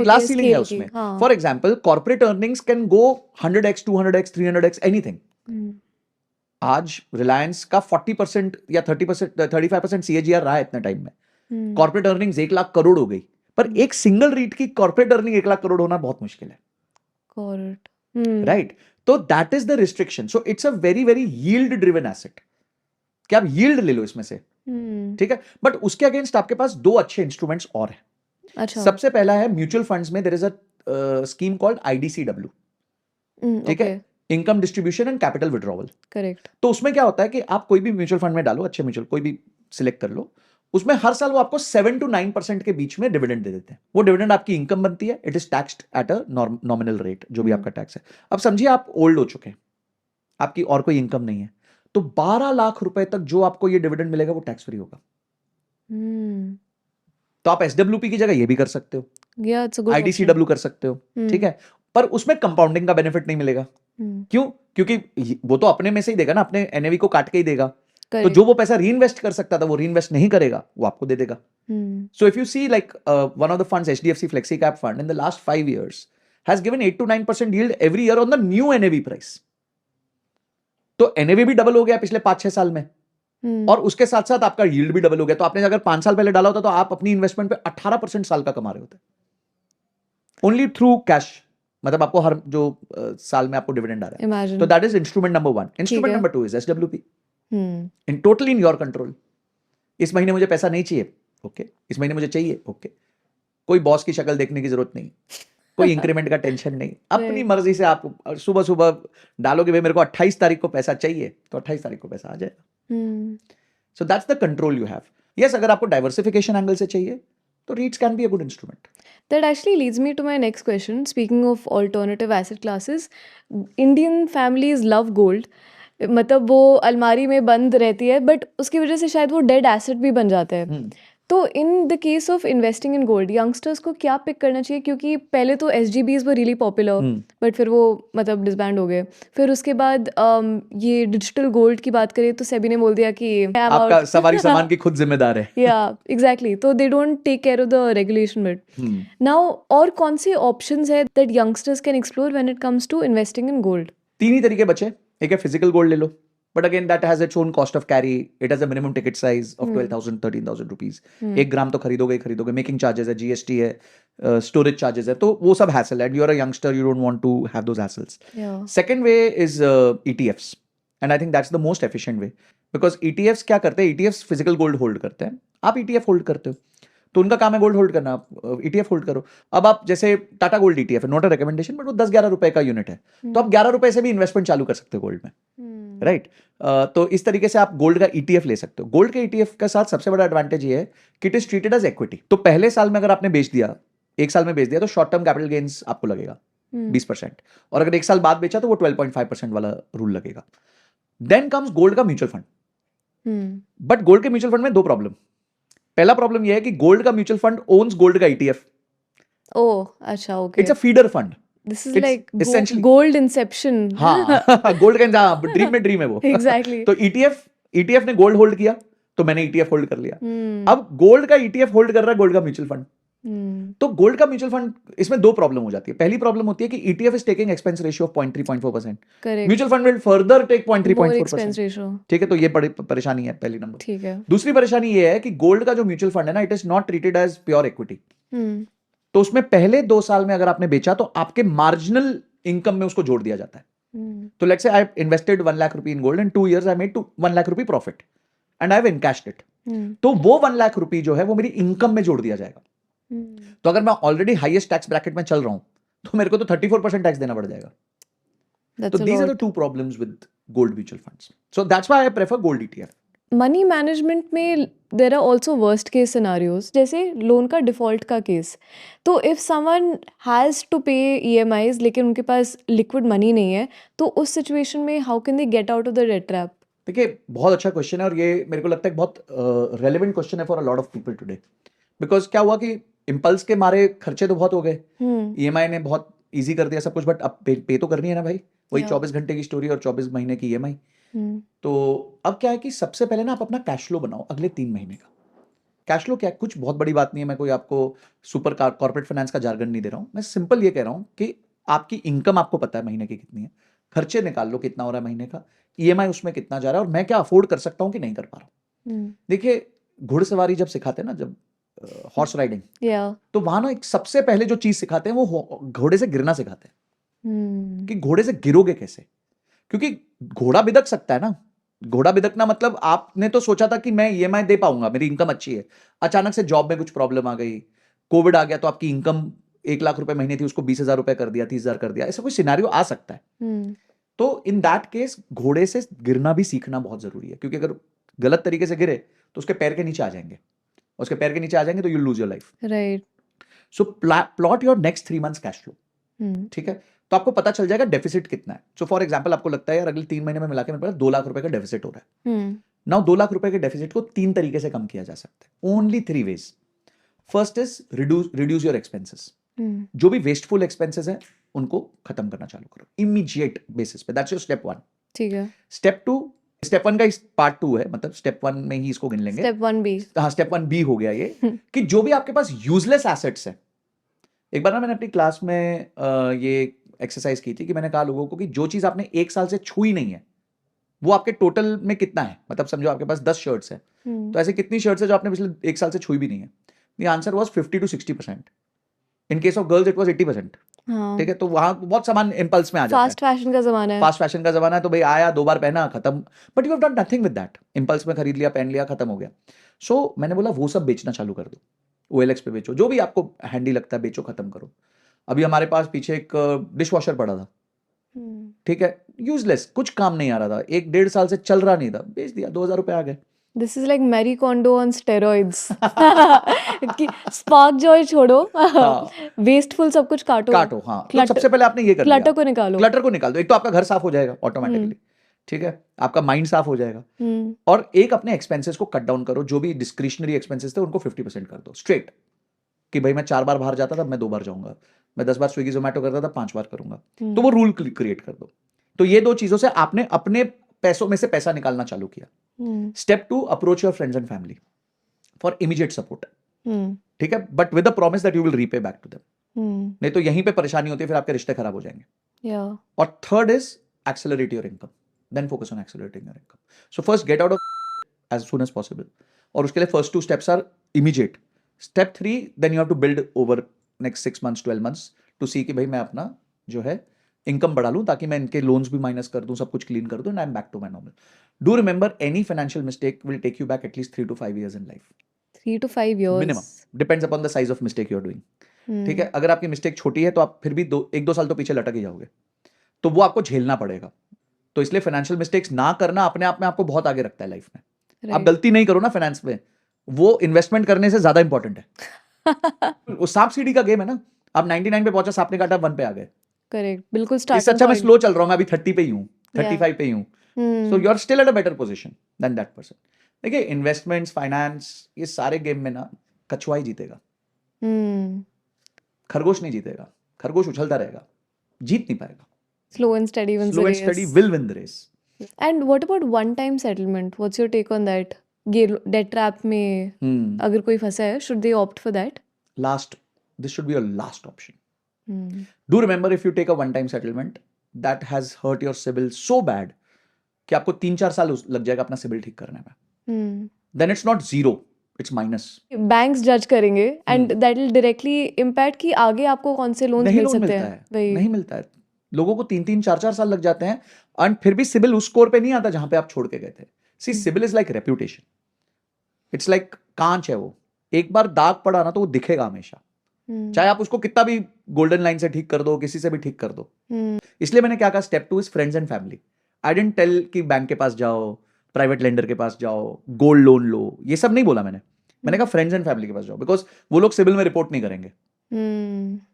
है उसमें. For example, corporate earnings can go 100x, 200x, 300x, anything. आज रिलायंस का 40% या 30%, 35% CAGR रहा है इतने टाइम में. कॉर्पोरेट अर्निंग्स 1 लाख करोड़ हो गई, पर एक सिंगल रीट की कॉर्पोरेट अर्निंग 1 लाख करोड़ होना बहुत मुश्किल है. राइट. तो that is the restriction. So it's a very very yield driven asset. क्या आप यील्ड ले लो इसमें से, ठीक है, बट उसके अगेंस्ट आपके पास 2 अच्छे इंस्ट्रूमेंट्स और हैं. अच्छा. सबसे पहला है म्यूचुअल फंड्स में there is a scheme called IDCW. ठीक है, income distribution and capital withdrawal. Correct. तो उसमें क्या होता है कि आप कोई भी म्यूचुअल फंड में डालो, अच्छे म्यूचुअल कोई भी सिलेक्ट कर लो, उसमें हर साल वो आपको 7 to 9% के बीच में डिविडेंड दे देते हैं. वो डिविडेंड आपकी इनकम बनती है. It is taxed at a nominal rate, जो भी आपका टैक्स है. अब समझिए आप ओल्ड हो चुके हैं, आपकी और कोई इनकम नहीं है, तो 12 लाख रुपए तक जो आपको ये डिविडेंड मिलेगा वो टैक्स फ्री होगा. तो आप SWP की जगह ये भी कर सकते हो, IDCW कर सकते हो. ठीक है, पर उसमें कंपाउंडिंग का बेनिफिट नहीं मिलेगा. क्यों? क्योंकि वो तो अपने में से ही देगा ना, अपने NAV को काट के ही देगा. तो जो वो पैसा रीइन्वेस्ट कर सकता था वो रीइन्वेस्ट नहीं करेगा, वो आपको दे देगा. So if you see like one of the funds, HDFC Flexi Cap Fund, in the last 5 years has given 8 to 9% yield every year on the new NAV price. तो NAV भी डबल हो गया पिछले 5-6 साल में, और उसके साथ साथ आपका यील्ड भी डबल हो गया. तो आपने अगर 5 साल पहले डाला होता तो आप अपनी इन्वेस्टमेंट पे 18% साल का कमा रहे होते, ओनली थ्रू कैश. मतलब आपको हर जो साल में आपको डिविडेंड आ रहा है. तो that is instrument number 1. Instrument number 2 is SWP. In totally in your control. इस महीने मुझे पैसा नहीं चाहिए, ओके. इस महीने मुझे चाहिए, ओके. कोई बॉस की शक्ल देखने की जरूरत नहीं, कोई इंक्रीमेंट का टेंशन नहीं. अपनी मर्जी से आप सुबह सुबह डालोगे, भाई मेरे को 28 तारीख को पैसा चाहिए, तो 28 तारीख को पैसा आ जाएगा. So that's the control you have. Yes, अगर आपको डाइवर्सिफिकेशन एंगल से चाहिए तो REITs can be a good instrument. That actually leads me to my next question. Speaking of alternative asset classes, Indian families love gold. मतलब वो अलमारी में बंद रहती है, बट उसकी वजह से शायद वो डेड एसेट भी बन जाता है. तो in the case of investing in gold youngsters को क्या पिक करना चाहिए, क्योंकि पहले तो SGBs were really popular but फिर वो मतलब डिसबैंड हो गए, फिर उसके बाद ये डिजिटल गोल्ड की बात करें तो सेबी ने बोल दिया कि आपका सवारी सामान की खुद जिम्मेदार है। या एग्जैक्टली, तो they don't take care of the regulation bit now. और कौन से ऑप्शंस है that youngsters can explore when it comes to investing in gold? 3 ही तरीके बचे। एक है फिजिकल गोल्ड ले लो, but again that has its own cost of carry, it has a minimum ticket size of 12,000 13,000 rupees. 1 gram तो खरीदोगे ही खरीदोगे, मेकिंग चार्जेस है, GST है, स्टोरेज चार्जेस है, तो वो सब हैसल है, and you are a youngster, you don't want to have those hassles. Second way is ETFs, and I think that's the most efficient way, because ETFs क्या करते हैं, ETFs फिजिकल गोल्ड होल्ड करते हैं, आप ETF hold करते हो, तो उनका काम है गोल्ड होल्ड करना, आप ETF होल्ड करो। अब आप जैसे टाटा गोल्ड ETF है, नॉट अ रिकमेंडेशन, बट वो 10-11 रुपए का यूनिट है, तो आप 11 रुपए से भी इन्वेस्टमेंट चालू कर सकते हो गोल्ड में, राइट? तो इस तरीके से आप गोल्ड का ETF ले सकते हो। गोल्ड के ETF के साथ सबसे बड़ा एडवांटेज ये है कि it is treated as equity. तो पहले साल में अगर आपने बेच दिया, 1 साल में बेच दिया, तो शॉर्ट टर्म कैपिटल गेन्स आपको लगेगा 20%, और अगर 1 साल बाद बेचा तो वो 12.5% वाला रूल लगेगा। देन कम्स गोल्ड का म्यूचुअल फंड। बट गोल्ड के म्यूचुअल फंड में 2 प्रॉब्लम। पहला प्रॉब्लम यह है कि गोल्ड का म्यूचुअल फंड ओन्स गोल्ड का ETF। ओह अच्छा, okay, it's a feeder fund. This is It's like essentially- gold Inception. हाँ गोल्ड का ड्रीम में ड्रीम है वो। एग्जैक्टली। तो ETF ने गोल्ड होल्ड किया, तो मैंने ETF होल्ड कर लिया। अब गोल्ड का ETF होल्ड कर रहा है गोल्ड का म्यूचुअल फंड। तो गोल्ड का म्यूचुअल फंड, इसमें 2 प्रॉब्लम हो जाती है। पहली प्रॉब्लम होती है कि ETF is taking expense ratio of 0.3-0.4%, correct, mutual fund will further take more expense 0.3-0.4%। Ratio. ठीक है, तो ये बड़ी परेशानी है पहली नंबर। ठीक है। दूसरी परेशानी ये है कि गोल्ड का जो म्यूचुअल फंड है ना, it is not treated as pure equity. तो उसमें पहले 2 साल में अगर आपने बेचा तो आपके मार्जिनल इनकम में उसको जोड़ दिया जाता है। तो let's say I invested 1 lakh rupee in gold, in 2 years I made 1 lakh rupee profit and I have encashed it. तो वो 1 लाख रुपी जो है वो मेरी इनकम में जोड़ दिया जाएगा। तो अगर मैं ऑलरेडी हाईएस्ट टैक्स ब्रैकेट में चल रहा हूं तो मेरे को तो 34% टैक्स देना पड़ जाएगा। तो these are the 2 problems with gold mutual funds. So that's why I prefer gold ETF. Money management में there are also worst case scenarios, जैसे लोन का डिफॉल्ट का केस। तो if someone has to pay EMIs लेकिन उनके पास liquid money नहीं है, तो उस सिचुएशन में how can they get out of the debt trap? देखिए, बहुत अच्छा क्वेश्चन है, और ये मेरे को लगता है बहुत रेलेवेंट क्वेश्चन है for a lot of people today. Because क्या हुआ कि इम्पल्स के मारे खर्चे तो बहुत हो गए, EMI ने बहुत ईजी कर दिया सब कुछ, बट अब पे तो करनी है ना भाई, वही 24 घंटे की स्टोरी और 24 महीने की EMI। तो अब क्या है कि सबसे पहले ना आप अपना कैश फ्लो बनाओ अगले 3 महीने का। कैश फ्लो क्या है, कुछ बहुत बड़ी बात नहीं है, मैं कोई आपको सुपर कॉर्पोरेट फाइनेंस का जार्गन नहीं दे रहा हूँ, मैं सिंपल ये कह रहा हूँ कि आपकी इनकम आपको पता है महीने की कितनी है, खर्चे निकाल लो कितना हो रहा है महीने का, EMI उसमें कितना जा रहा है, और मैं क्या अफोर्ड कर सकता हूँ कि नहीं कर पा रहा हूँ। देखिए, घुड़सवारी जब सिखाते हैं ना, जब हॉर्स राइडिंग, तो वहां ना एक सबसे पहले जो चीज सिखाते हैं वो घोड़े से गिरना सिखाते हैं, कि घोड़े से गिरोगे कैसे, क्योंकि घोड़ा बिदक सकता है ना। घोड़ा बिदकना मतलब आपने तो सोचा था कि मैं EMI दे पाऊंगा, मेरी इनकम अच्छी है, अचानक से जॉब में कुछ प्रॉब्लम आ गई, कोविड आ गया, तो आपकी इनकम 1 लाख रुपए महीने थी, उसको 20,000 रुपए कर दिया, 30,000 कर दिया, ऐसा कोई सिनेरियो आ सकता है। तो इन दैट केस घोड़े से गिरना भी सीखना बहुत जरूरी है, क्योंकि अगर गलत तरीके से गिरे तो उसके पैर के नीचे आ जाएंगे, उसके पैर के नीचे आ जाएंगे तो you lose your life, right. So plot your next 3 months cash flow. ठीक है, तो आपको पता चल जाएगा डेफिसिट कितना है। सो फॉर एग्जांपल, आपको लगता है यार अगले 3 महीने में मिला के मेरे पास 2 लाख रुपए का डेफिसिट हो रहा है। नाउ 2 लाख रुपए के डेफिसिट को 3 तरीके से कम किया जा सकता है, only 3 ways। First is reduce your expenses. जो भी वेस्टफुल एक्सपेंसेस हैं उनको खत्म करना चालू करो इमीडिएट बेसिस पे, दैट्स योर स्टेप 1। ठीक है। स्टेप 1 का पार्ट 2 है, मतलब स्टेप 1 में ही इसको गिन लेंगे। Step 1B। हाँ, स्टेप 1B हो गया ये कि जो भी आपके पास यूजलेस एसेट्स है। एक बार ना मैंने अपनी क्लास में ये एक्सरसाइज की थी कि मैंने कहा लोगों को कि जो चीज आपने 1 साल से छुई नहीं है वो आपके टोटल में कितना है, मतलब समझो आपके पास 10 शर्ट्स है, तो ऐसे कितनी शर्ट्स है जो आपने पिछले 1 साल से छुई भी नहीं है। The answer was 50 to 60%। In case of girls it was 80%। ठीक है, तो वहां बहुत सामान इंपल्स में आ जाता है। फास्ट फैशन का जमाना है, फास्ट फैशन का जमाना है, तो भाई आया 2 बार पहना खत्म, but you have done nothing with that, impulse में खरीद लिया, पहन लिया, खत्म हो गया। सो मैंने बोला वो सब बेचना चालू कर दो, OLX पे बेचो, जो भी आपको हैंडी लगता है बेचो, खत्म करो। अभी हमारे पास पीछे एक डिश वॉशर पड़ा था, ठीक है, यूजलेस, कुछ काम नहीं आ रहा था, 1-1.5 साल से चल रहा नहीं था, बेच दिया, 2,000 रुपए आ गए। This is like Marie Kondo on steroids. Spark joy छोड़ो, वेस्टफुल सब कुछ काटो। हाँ, तो सबसे पहले आपने ये कर क्लटर को निकालो। क्लटर को निकाल दो, एक तो आपका घर साफ हो जाएगा ऑटोमेटिकली। ठीक है, आपका माइंड साफ हो जाएगा। और एक अपने एक्सपेंसेस को कट डाउन करो, जो भी डिस्क्रिशनरी एक्सपेंसेस थे उनको 50% कर दो स्ट्रेट, कि भाई मैं 4 बार बाहर जाता था, मैं 2 बार जाऊंगा, मैं 10 बार स्विगी जोमेटो करता था, 5 बार करूंगा। तो वो रूल क्रिएट कर दो। तो ये 2 चीजों से आपने अपने पैसों में से पैसा निकालना चालू किया। Step 2, approach your friends and family for immediate support, ठीक है, but with the promise that you will repay back to them. नहीं तो यहीं पे परेशानी होती है, फिर आपके रिश्ते खराब हो जाएंगे। और third is accelerate your income, then focus on accelerating your income. So first get out of as soon as possible, और उसके लिए first 2 steps are immediate. Step 3, then you have to build over next 6 months 12 months to see कि भाई मैं अपना जो है income बढ़ा लूं, ताकि मैं इनके लोन्स भी माइनस कर दूं, सब कुछ क्लीन कर दूं, and I am back to my normal. Do remember, any financial mistake will take you back at least 3 to 5 years in life, 3 to 5 years minimum, depends upon the size of mistake you are doing. ठीक है, अगर आपकी mistake छोटी है तो आप फिर भी 1-2 साल तो पीछे लटक ही जाओगे, तो वो आपको झेलना पड़ेगा। तो इसलिए फाइनेंशियल मिस्टेक्स ना करना अपने आप में आपको बहुत आगे रखता है लाइफ में। आप गलती नहीं करो ना फाइनेंस में, वो इन्वेस्टमेंट करने से ज्यादा इंपॉर्टेंट है। वो सांप सीढ़ी का गेम है ना, आप 99 पे पहुंचा, सांप ने काटा 1 पे आ गए। करेक्ट, बिल्कुल इससे स्टार्टिंग अच्छा मैं पॉइंट। स्लो चल रहा हूँ, मैं अभी 30 पे ही हूँ, 35 पे ही हूँ, so you are still at a better position than that person. देखिए, इन्वेस्टमेंट्स, फाइनेंस, ये सारे गेम में ना कछुआ ही जीतेगा, खरगोश नहीं जीतेगा। खरगोश उछलता रहेगा, जीत नहीं पाएगा। Slow and steady wins Slow the and steady race. will win the race. And what about one-time settlement? What's your take on that? ये debt trap में अगर कोई फंसा है, should they opt for that? This should be your last option. Do remember, if you take a one-time settlement, that has hurt your CIBIL so bad कि आपको 3-4 साल लग जाएगा अपना CIBIL ठीक करने में. Then it's not zero, it's minus. Banks judge करेंगे and that will directly impact कि आगे आपको कौन से loans मिल सकते हैं. नहीं मिलता है. लोगों को 3-3, 4-4 साल लग जाते हैं, और फिर भी CIBIL उस स्कोर पे नहीं आता जहां पे आप छोड़ के गए थे. See, CIBIल is like reputation. It's like कांच है वो. एक बार दाग पड़ा ना तो वो दिखेगा हमेशा. चाहे आप उसको कितना भी गोल्डन लाइन से ठीक कर दो, किसी से भी ठीक कर दो. इसलिए मैंने क्या कहा, step 2 is friends and family. I didn't tell कि बैंक के पास जाओ, प्राइवेट लेंडर के पास जाओ, गोल्ड लोन लो, ये सब नहीं बोला मैंने कहा फ्रेंड्स एंड फैमिली के पास जाओ, बिकॉज वो लोग CIBIल में रिपोर्ट नहीं करेंगे.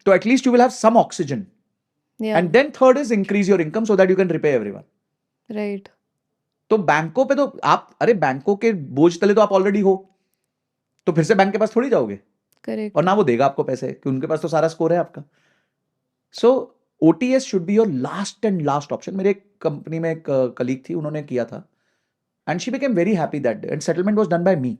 तो at least you will have some oxygen. And then third is increase your income so that you can repay everyone. Right. तो बैंकों पे तो आप, अरे बैंकों के बोझ तले तो आप ऑलरेडी हो, तो फिर से बैंक के पास थोड़ी जाओगे. करेक्ट. और ना वो देगा आपको पैसे, कि उनके पास तो सारा स्कोर है आपका. सो OTS should be your last and last option. मेरे एक कंपनी में एक कलीग थी, उन्होंने किया था, and she became very happy that day, and settlement was done by me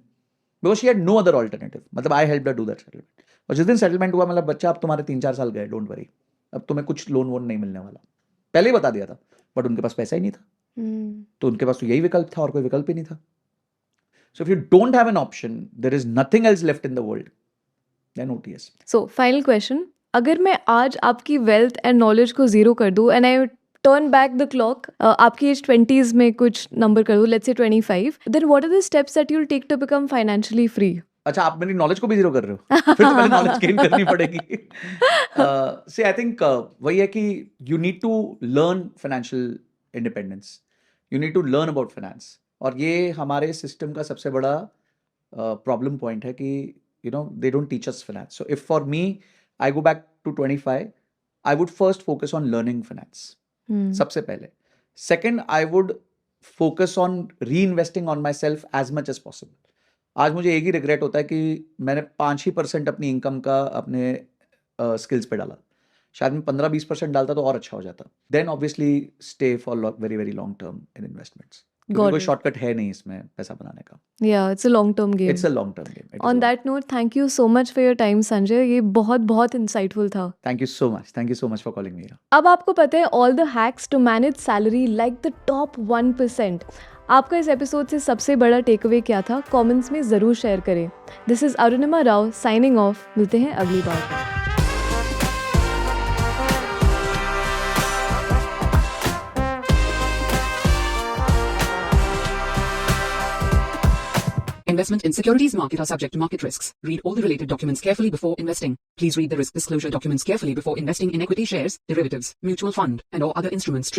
because she had no other alternative. मतलब I helped her do that settlement. और जिस दिन सेटलमेंट हुआ, मतलब बच्चा अब तुम्हारे 3-4 साल गए, डोंट वरी, अब तुम्हें कुछ लोन वोन नहीं मिलने वाला. पहले ही बता दिया था, बट उनके पास पैसा ही नहीं था. तो उनके पास तो यही विकल्प था, और कोई विकल्प ही नहीं था. So if you don't have an option, there is nothing else left in the world than OTS. So final question, अगर मैं आज आपकी वेल्थ एंड नॉलेज को जीरो कर दूं and I turn back the clock, आपकी एज 20s में कुछ नंबर कर दूं, let's say 25, then what are the steps that you will take to become financially free? अच्छा, आप मेरी नॉलेज को भी जीरो कर रहे हो? फिर तो पहले नॉलेज गेन करनी पड़ेगी. से आई थिंक वही है कि you need to learn financial independence, you need to learn about finance. और ये हमारे सिस्टम का सबसे बड़ा प्रॉब्लम पॉइंट है कि you know, they don't teach us finance. So if for me, I go back to 25, I would first focus on learning finance. सबसे पहले. Second, I would focus on reinvesting on myself as much as possible. आज मुझे एक ही regret होता है कि मैंने 5% अपनी इनकम का अपने स्किल्स पे डाला. शायद मैं 15-20% डालता तो और अच्छा हो जाता. Then obviously stay for very very long term in investments. कोई शॉर्टकट है नहीं इसमें पैसा बनाने का. Yeah, it's a long-term game. It's a long-term game. On that note, thank you so much for your time, Sanjay. ये बहुत insightful था. Thank you so much. Thank you so much for calling me. अब आपको पता है all the hacks to manage salary like the top 1%. आपका इस episode से सबसे बड़ा टेकअवे क्या था? कमेंट्स में ज़रूर शेयर करें. This is Arunima Rao signing off. मिलते हैं अगली बार. Investment in securities market are subject to market risks. Read all the related documents carefully before investing. Please read the risk disclosure documents carefully before investing in equity shares, derivatives, mutual fund, and or other instruments traded